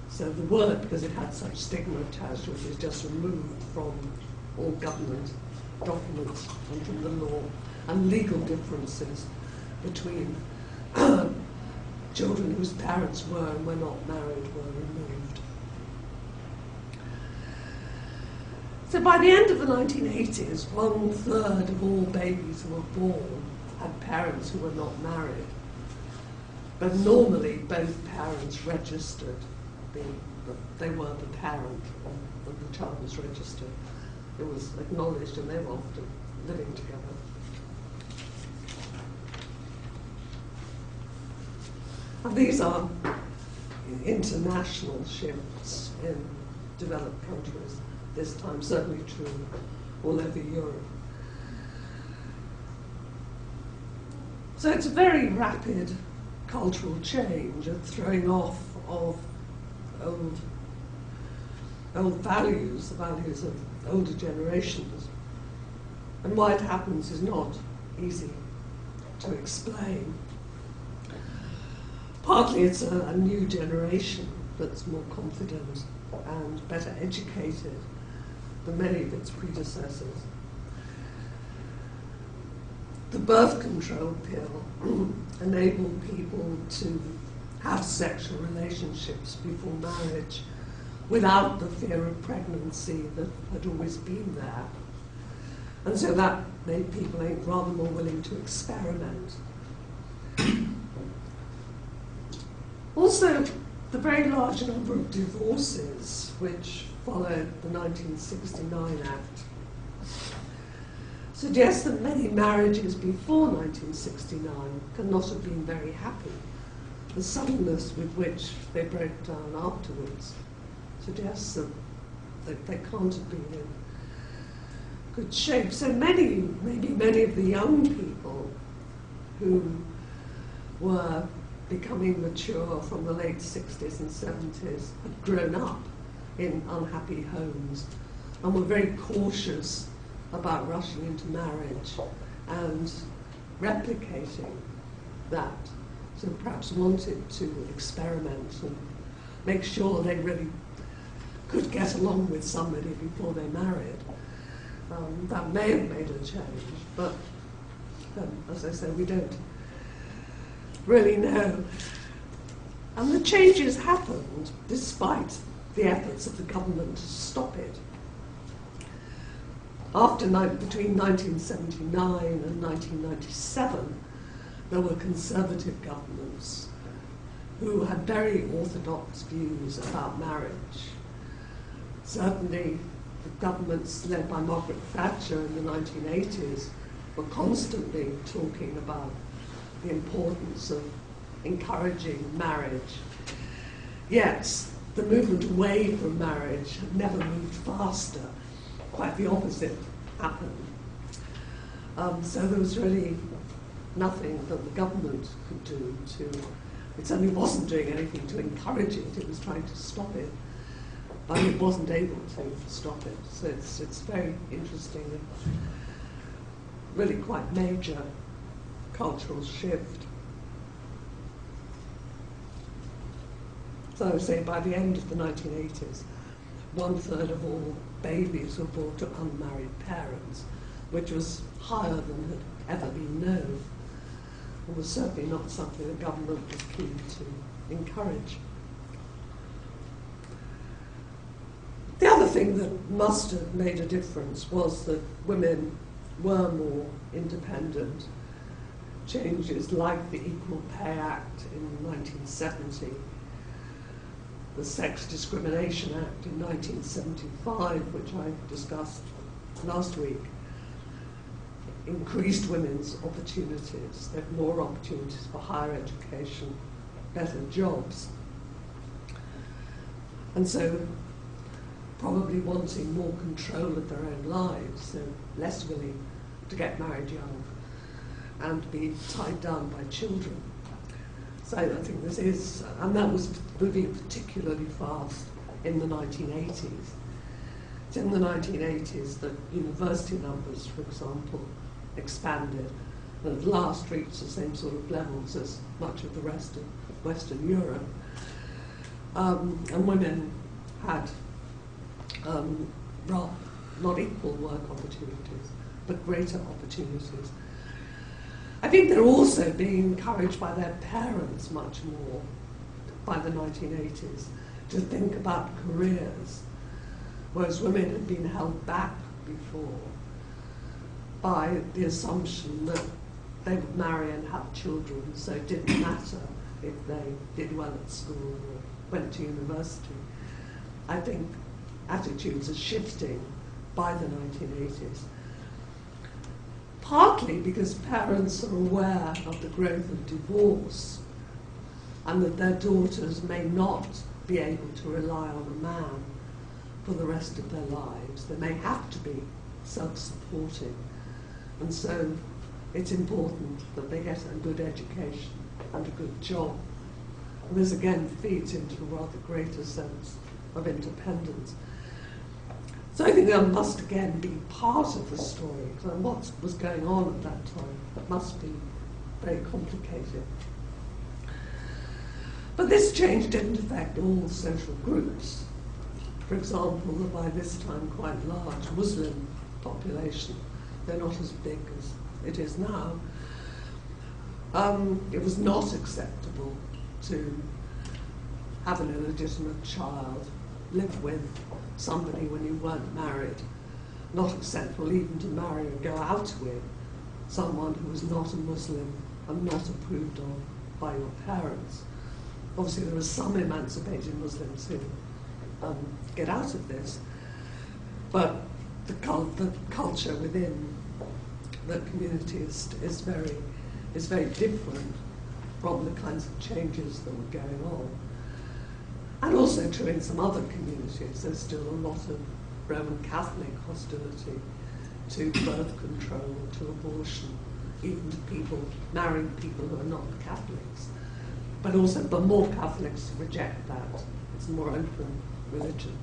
So the word, because it had such stigma attached to it, is just removed from all government documents and from the law, and legal differences between children whose parents were and were not married were removed. So by the end of the 1980s, 1/3 of all babies who were born had parents who were not married. But normally both parents registered, they were the parent when the child was registered. It was acknowledged, and they were often living together. And these are international shifts in developed countries, this time certainly true all over Europe. So it's a very rapid cultural change, a throwing off of old values, the values of older generations. And why it happens is not easy to explain. Partly it's a new generation that's more confident and better educated than many of its predecessors. The birth control pill enabled people to have sexual relationships before marriage without the fear of pregnancy that had always been there. And so that made people rather more willing to experiment. Also, the very large number of divorces which followed the 1969 Act suggests that many marriages before 1969 could not have been very happy. The suddenness with which they broke down afterwards suggests that they can't have been in good shape. So maybe many of the young people who were becoming mature from the late 60s and 70s had grown up in unhappy homes and were very cautious about rushing into marriage and replicating that. So perhaps wanted to experiment and make sure they really could get along with somebody before they married. That may have made a change, but as I say, we don't really know. And the changes happened despite the efforts of the government to stop it. Between 1979 and 1997, there were conservative governments who had very orthodox views about marriage. Certainly, the governments led by Margaret Thatcher in the 1980s were constantly talking about the importance of encouraging marriage. Yet, the movement away from marriage had never moved faster. Quite the opposite happened. So there was really nothing that the government could do to, it certainly wasn't doing anything to encourage it, it was trying to stop it, but it wasn't able to stop it. So it's very interesting and really quite major cultural shift. So I would say by the end of the 1980s, 1/3 of all babies were born to unmarried parents, which was higher than had ever been known, and was certainly not something the government was keen to encourage. The other thing that must have made a difference was that women were more independent. Changes like the Equal Pay Act in 1970, the Sex Discrimination Act in 1975, which I discussed last week, increased women's opportunities. They had more opportunities for higher education, better jobs. And so probably wanting more control of their own lives, so less willing to get married young and be tied down by children. So I think this is, and that was moving particularly fast in the 1980s. It's in the 1980s that university numbers, for example, expanded and at last reached the same sort of levels as much of the rest of Western Europe. And women had not equal work opportunities, but greater opportunities. I think they're also being encouraged by their parents much more by the 1980s to think about careers, whereas women had been held back before by the assumption that they would marry and have children, so it didn't matter if they did well at school or went to university. I think attitudes are shifting by the 1980s. Partly because parents are aware of the growth of divorce and that their daughters may not be able to rely on a man for the rest of their lives. They may have to be self-supporting. And so it's important that they get a good education and a good job. And this again feeds into a rather greater sense of independence. So I think that must again be part of the story, and what was going on at that time must be very complicated. But this change didn't affect all social groups. For example, the by this time quite large Muslim population, they're not as big as it is now. It was not acceptable to have an illegitimate child, live with somebody when you weren't married, not acceptable even to marry or go out with someone who was not a Muslim and not approved of by your parents. obviously there were some emancipated Muslims who get out of this, but the culture within the community is very different from the kinds of changes that were going on. And also true in some other communities, there's still a lot of Roman Catholic hostility to birth control, to abortion, even to people marrying people who are not Catholics. But more Catholics reject that. It's a more open religion.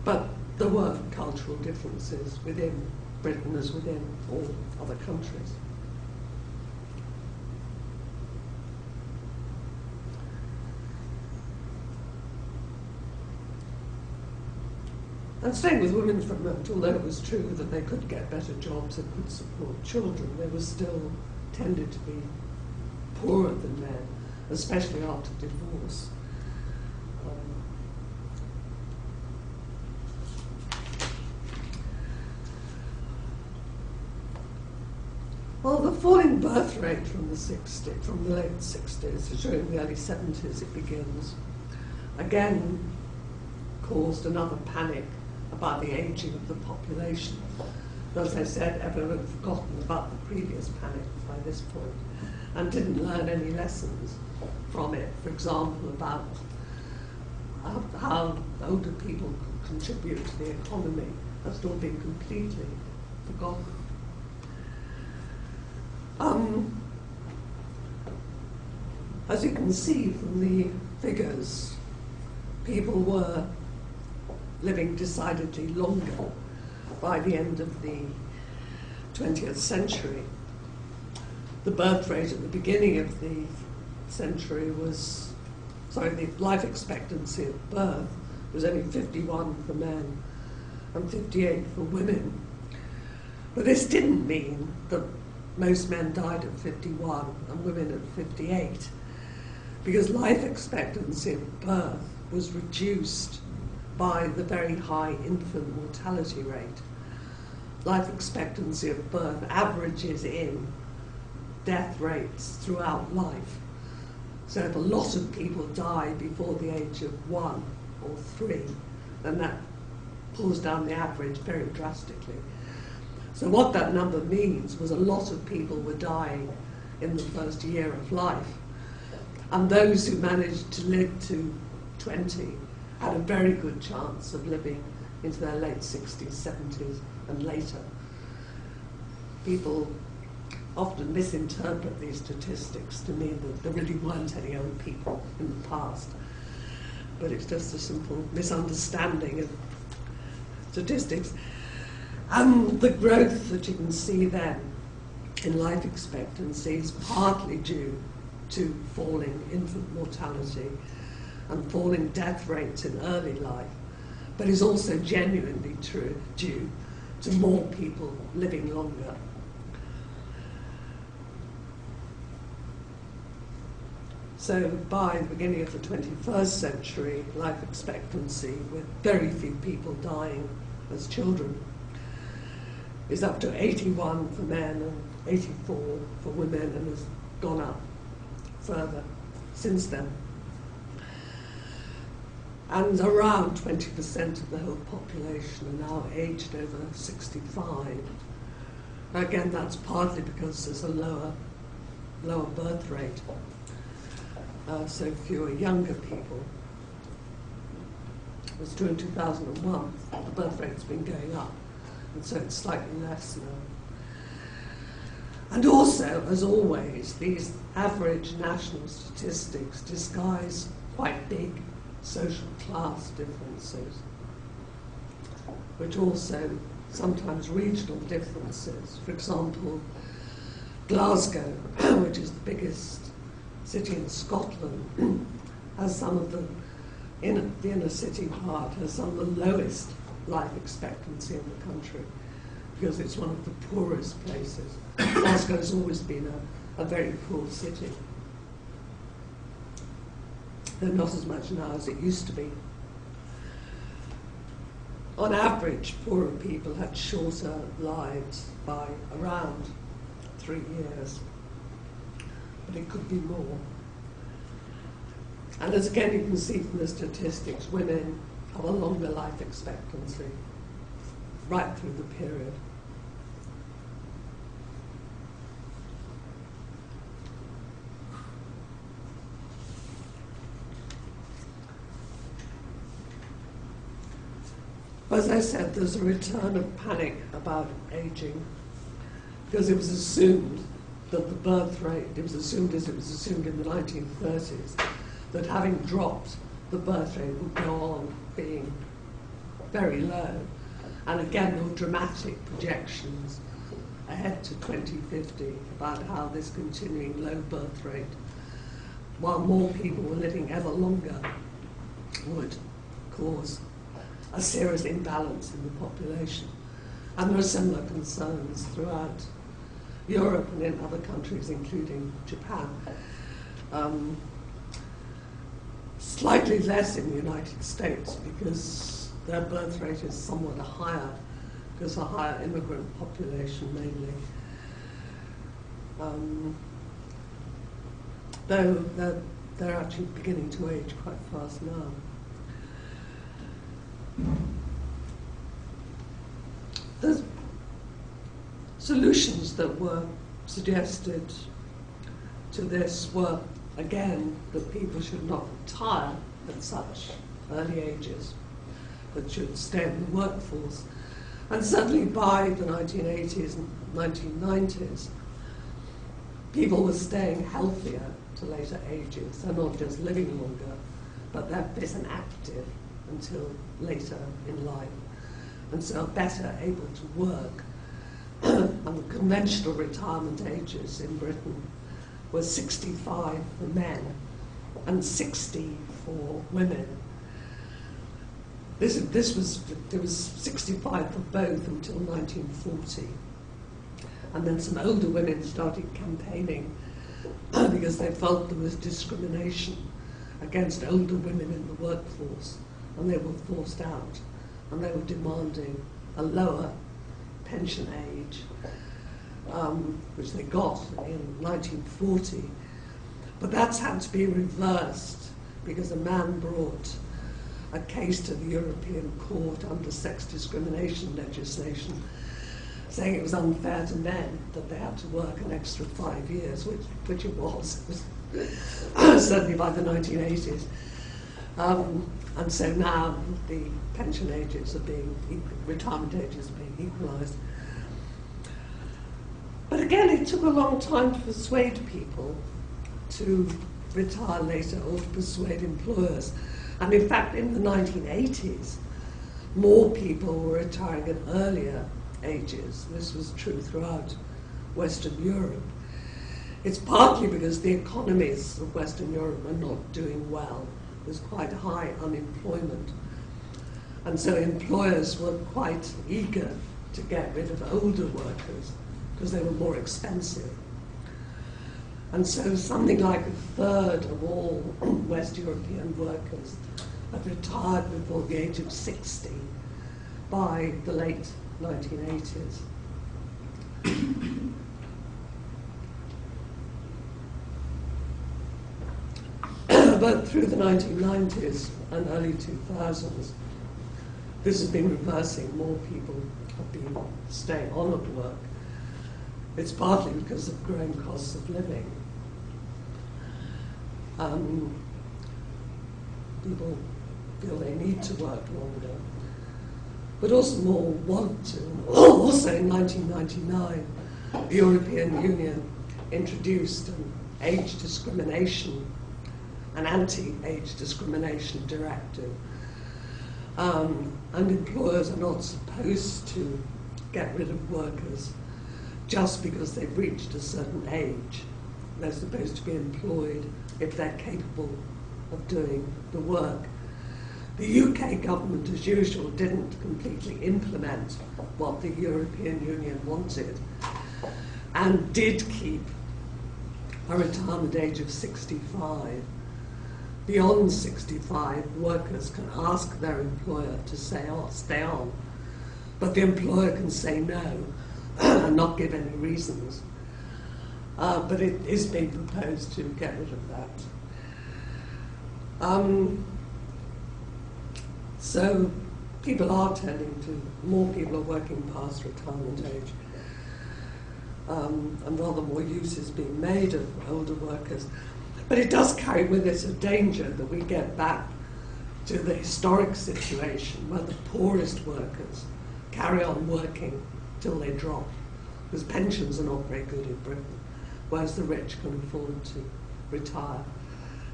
But there were cultural differences within Britain as within all other countries. And staying with women for a moment, although it was true that they could get better jobs and could support children, they were still tended to be poorer than men, especially after divorce. Well, the falling birth rate from the late 60s, during the early 70s it begins, again caused another panic about the ageing of the population. As I said, everyone had forgotten about the previous panic by this point and didn't learn any lessons from it. For example, about how older people could contribute to the economy. That's all been completely forgotten. As you can see from the figures, people were living decidedly longer by the end of the 20th century. The birth rate at the beginning of the century was, the life expectancy at birth was only 51 for men and 58 for women. But this didn't mean that most men died at 51 and women at 58, because life expectancy at birth was reduced by the very high infant mortality rate. Life expectancy at birth averages in death rates throughout life. So if a lot of people die before the age of 1 or 3, then that pulls down the average very drastically. So what that number means was a lot of people were dying in the first year of life. And those who managed to live to 20 had a very good chance of living into their late 60s, 70s, and later. People often misinterpret these statistics to mean that there really weren't any old people in the past. But it's just a simple misunderstanding of statistics. And the growth that you can see then in life expectancy is partly due to falling infant mortality and falling death rates in early life, but is also genuinely due to more people living longer. So by the beginning of the 21st century, life expectancy, with very few people dying as children, is up to 81 for men and 84 for women, and has gone up further since then. And around 20% of the whole population are now aged over 65. Again, that's partly because there's a lower birth rate, so fewer younger people. It was true in 2001, the birth rate's been going up, and so it's slightly less now. And also, as always, these average national statistics disguise quite big social class differences, which also sometimes regional differences. For example, Glasgow, which is the biggest city in Scotland, has some of the inner city part has some of the lowest life expectancy in the country, because it's one of the poorest places. Glasgow has always been a very poor city, though not as much now as it used to be. On average, poorer people had shorter lives by around 3 years, but it could be more. And as again you can see from the statistics, women have a longer life expectancy right through the period. As I said, there's a return of panic about aging, because it was assumed that the birth rate, it was assumed as it was assumed in the 1930s, that having dropped, the birth rate would go on being very low. And again, there were dramatic projections ahead to 2050 about how this continuing low birth rate, while more people were living ever longer, would cause a serious imbalance in the population. And there are similar concerns throughout Europe and in other countries, including Japan. Slightly less in the United States because their birth rate is somewhat higher, because a higher immigrant population mainly. Though they're actually beginning to age quite fast now. The solutions that were suggested to this were, again, that people should not retire at such early ages, but should stay in the workforce. And certainly by the 1980s and 1990s, people were staying healthier to later ages. They're not just living longer, but they're fit and active until later in life, and so better able to work. And the conventional retirement ages in Britain were 65 for men and 60 for women. There was 65 for both until 1940, and then some older women started campaigning because they felt there was discrimination against older women in the workforce, and they were forced out, and they were demanding a lower pension age, which they got in 1940. But that's had to be reversed because a man brought a case to the European Court under sex discrimination legislation, saying it was unfair to men that they had to work an extra 5 years, which it was, certainly by the 1980s. And so now the pension ages are being, retirement ages are being equalised. But again, it took a long time to persuade people to retire later or to persuade employers. And in fact, in the 1980s, more people were retiring at earlier ages. This was true throughout Western Europe. It's partly because the economies of Western Europe are not doing well. There's quite high unemployment. And so employers were quite eager to get rid of older workers because they were more expensive. And so something like a third of all West European workers had retired before the age of 60 by the late 1980s. But through the 1990s and early 2000s, this has been reversing. More people have been staying on at work. It's partly because of growing costs of living. People feel they need to work longer, but also more want to. Also in 1999, the European Union introduced an age discrimination, an anti-age discrimination directive. And employers are not supposed to get rid of workers just because they've reached a certain age. They're supposed to be employed if they're capable of doing the work. The UK government, as usual, didn't completely implement what the European Union wanted, and did keep a retirement age of 65. Beyond 65, workers can ask their employer to stay on, but the employer can say no and not give any reasons. But it is being proposed to get rid of So people are tending to, more people are working past retirement age, and rather more use is being made of older workers. But it does carry with it a danger that we get back to the historic situation where the poorest workers carry on working till they drop, because pensions are not very good in Britain, whereas the rich can afford to retire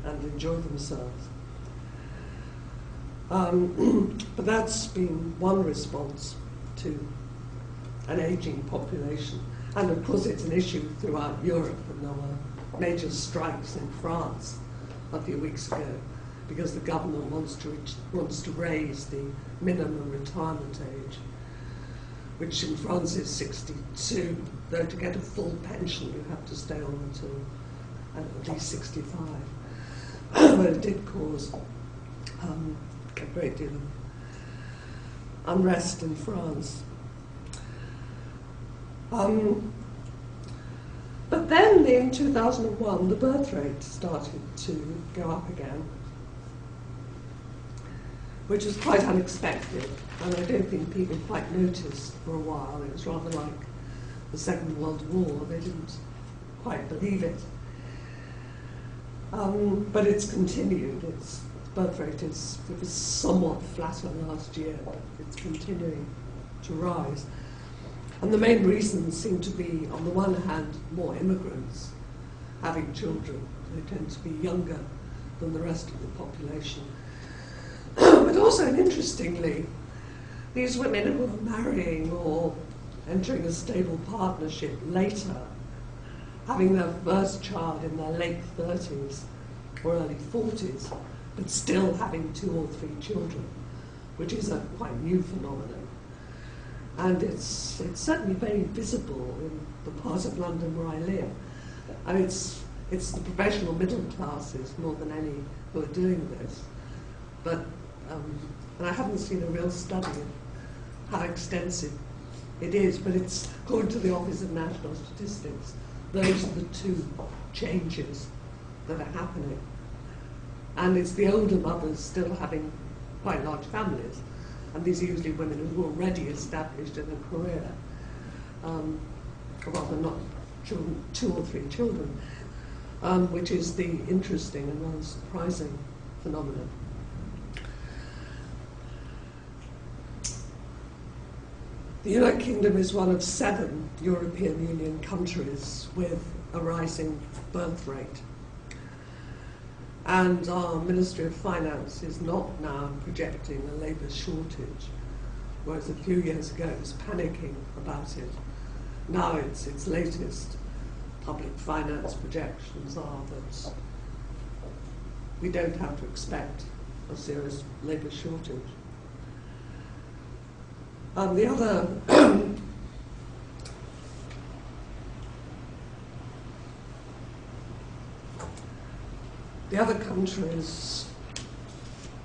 and enjoy themselves. But that's been one response to an aging population. And of course it's an issue throughout Europe, and there were major strikes in France a few weeks ago because the government wants to raise the minimum retirement age, which in France is 62, though to get a full pension you have to stay on until at least 65. But it did cause a great deal of unrest in France. But then in 2001 the birth rate started to go up again, which was quite unexpected, and I don't think people quite noticed for a while. It was rather like the Second World War. They didn't quite believe it. But it's continued. Its birth rate it was somewhat flatter last year, but it's continuing to rise. And the main reasons seem to be, on the one hand, more immigrants having children. They tend to be younger than the rest of the population. But also, and interestingly, these women who are marrying or entering a stable partnership later, having their first child in their late 30s or early 40s, but still having 2 or 3 children, which is a quite new phenomenon. And it's certainly very visible in the part of London where I live. And it's the professional middle classes more than any who are doing this. But and I haven't seen a real study of how extensive it is, but it's, according to the Office of National Statistics, those are the 2 changes that are happening. And it's the older mothers still having quite large families, and these are usually women who are already established in a career, rather not children, 2 or 3 children, which is the interesting and rather surprising phenomenon. The United Kingdom is one of 7 European Union countries with a rising birth rate. And our Ministry of Finance is not now projecting a labour shortage, whereas a few years ago it was panicking about it. Now its latest public finance projections are that we don't have to expect a serious labour shortage. The other countries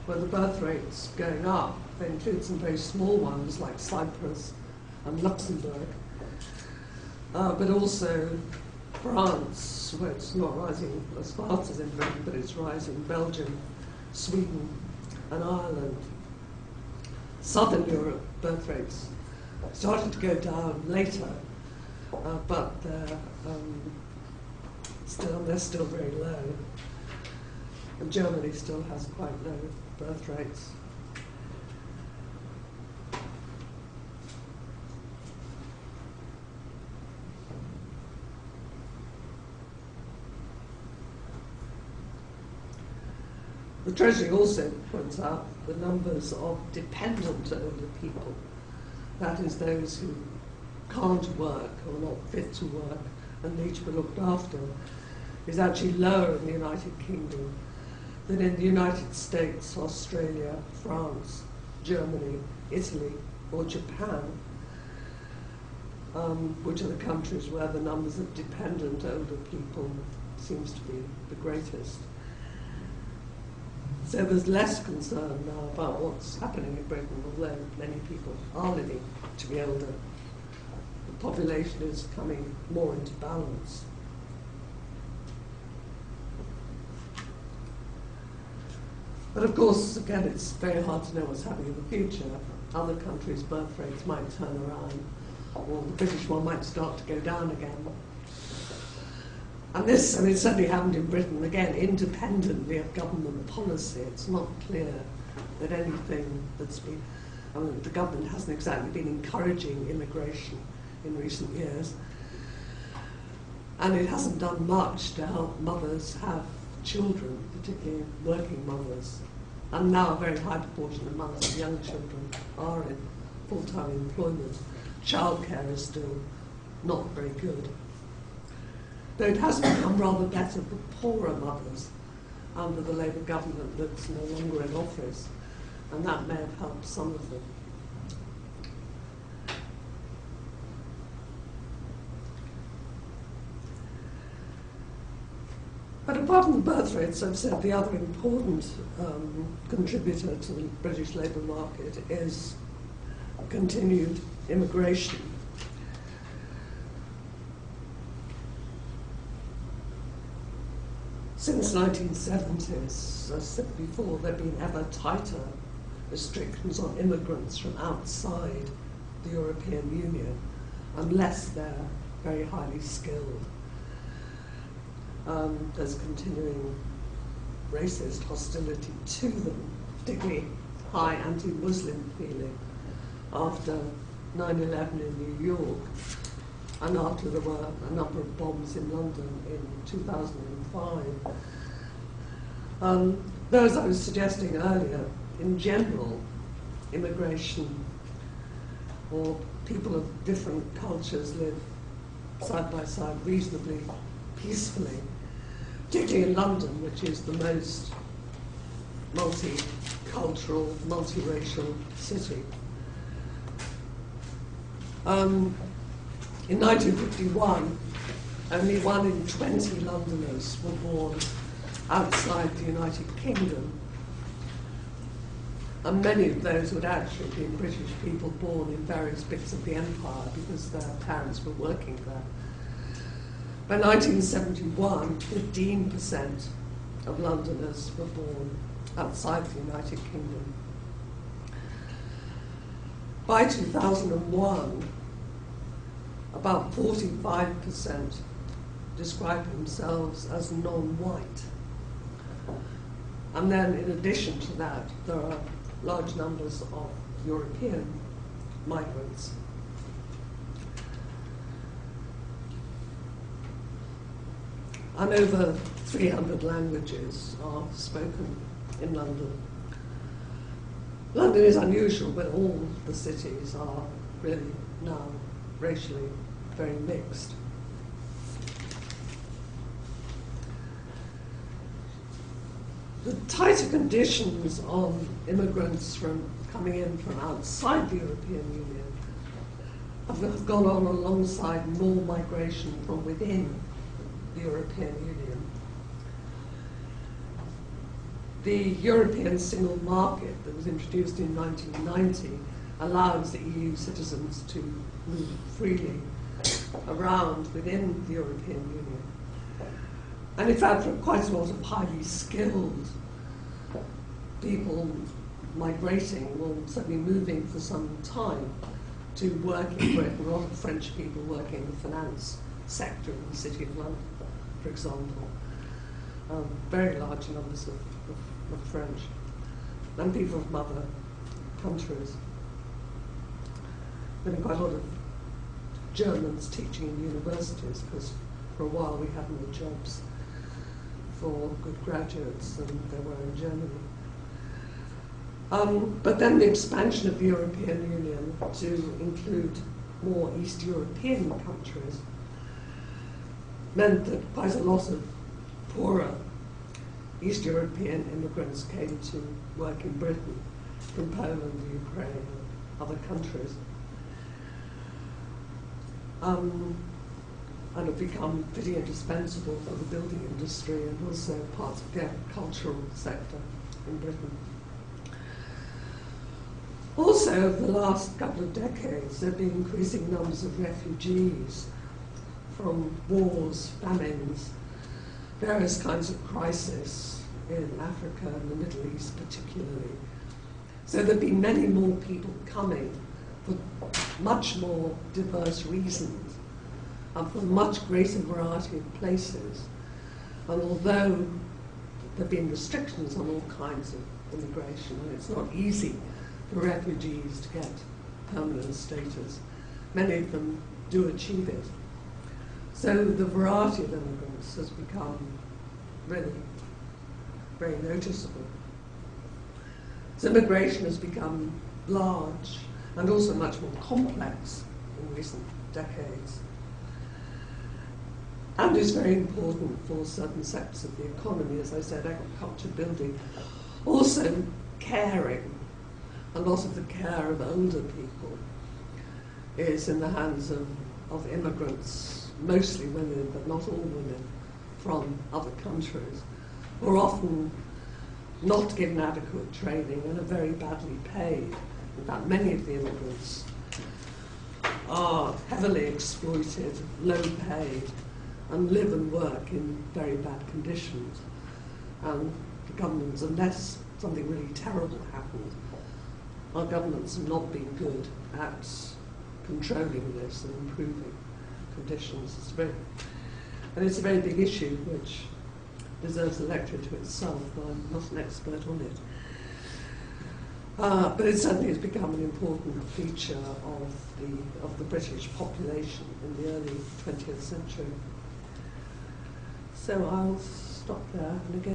where the birth rate's going up, they include some very small ones like Cyprus and Luxembourg, but also France, where it's not rising as fast as in Britain, but it's rising, Belgium, Sweden and Ireland. Southern Europe birth rates started to go down later, but they're still very low. And Germany still has quite low birth rates. The Treasury also points out the numbers of dependent older people, that is those who can't work or are not fit to work and need to be looked after, is actually lower in the United Kingdom than in the United States, Australia, France, Germany, Italy or Japan, which are the countries where the numbers of dependent older people seems to be the greatest. So there's less concern now about what's happening in Britain, although many people are living to be older. The population is coming more into balance. But of course, again, it's very hard to know what's happening in the future. Other countries' birth rates might turn around, or the British one might start to go down again. And this, I mean, it certainly happened in Britain, again, independently of government policy. It's not clear that anything that's been, I mean, the government hasn't exactly been encouraging immigration in recent years. And it hasn't done much to help mothers have children, particularly working mothers. And now a very high proportion of mothers of young children are in full-time employment. Childcare is still not very good. Though it has become rather better for poorer mothers under the Labour government that's no longer in office, and that may have helped some of them. But apart from the birth rates, I've said the other important contributor to the British labour market is continued immigration. Since the 1970s, as I said before, there have been ever tighter restrictions on immigrants from outside the European Union, unless they're very highly skilled. There's continuing racist hostility to them, particularly high anti-Muslim feeling after 9/11 in New York, and after there were a number of bombs in London in 2005. Though, as I was suggesting earlier, in general, immigration or people of different cultures live side by side reasonably peacefully, particularly in London, which is the most multicultural, multiracial city. In 1951, only 1 in 20 Londoners were born outside the United Kingdom, and many of those would actually be British people born in various bits of the empire because their parents were working there. By 1971, 15% of Londoners were born outside the United Kingdom. By 2001, about 45% describe themselves as non-white. And then in addition to that, there are large numbers of European migrants. And over 300 languages are spoken in London. London is unusual, but all the cities are really now racially very mixed. The tighter conditions on immigrants coming in from outside the European Union have gone on alongside more migration from within the European Union. The European single market that was introduced in 1990 allows the EU citizens to move freely around within the European Union. And in fact, for quite a lot of highly skilled people migrating, or certainly moving for some time to work in Britain, a lot of French people working in the finance sector in the City of London, for example. Very large numbers of French, and people from other countries. There have been quite a lot of Germans teaching in universities, because for a while we had more jobs for good graduates than there were in Germany. But then the expansion of the European Union to include more East European countries meant that quite a lot of poorer East European immigrants came to work in Britain from Poland, Ukraine, and other countries. And have become pretty indispensable for the building industry and also parts of the agricultural sector in Britain. Also, over the last couple of decades, there have been increasing numbers of refugees from wars, famines, various kinds of crisis, in Africa and the Middle East particularly. So there have been many more people coming for much more diverse reasons and from a much greater variety of places. And although there have been restrictions on all kinds of immigration, and it's not easy for refugees to get permanent status, many of them do achieve it. So the variety of immigrants has become really very noticeable. So immigration has become large and also much more complex in recent decades. And is very important for certain sectors of the economy, as I said, agriculture, building. Also caring. A lot of the care of older people is in the hands of immigrants, mostly women, but not all women, from other countries, who are often not given adequate training and are very badly paid. In fact, many of the immigrants are heavily exploited, low paid, and live and work in very bad conditions. And the governments, unless something really terrible happens, our governments have not been good at controlling this and improving conditions. And it's a very big issue which deserves a lecture to itself, though I'm not an expert on it. But it certainly has become an important feature of the British population in the early 20th century. So I'll stop there, and again,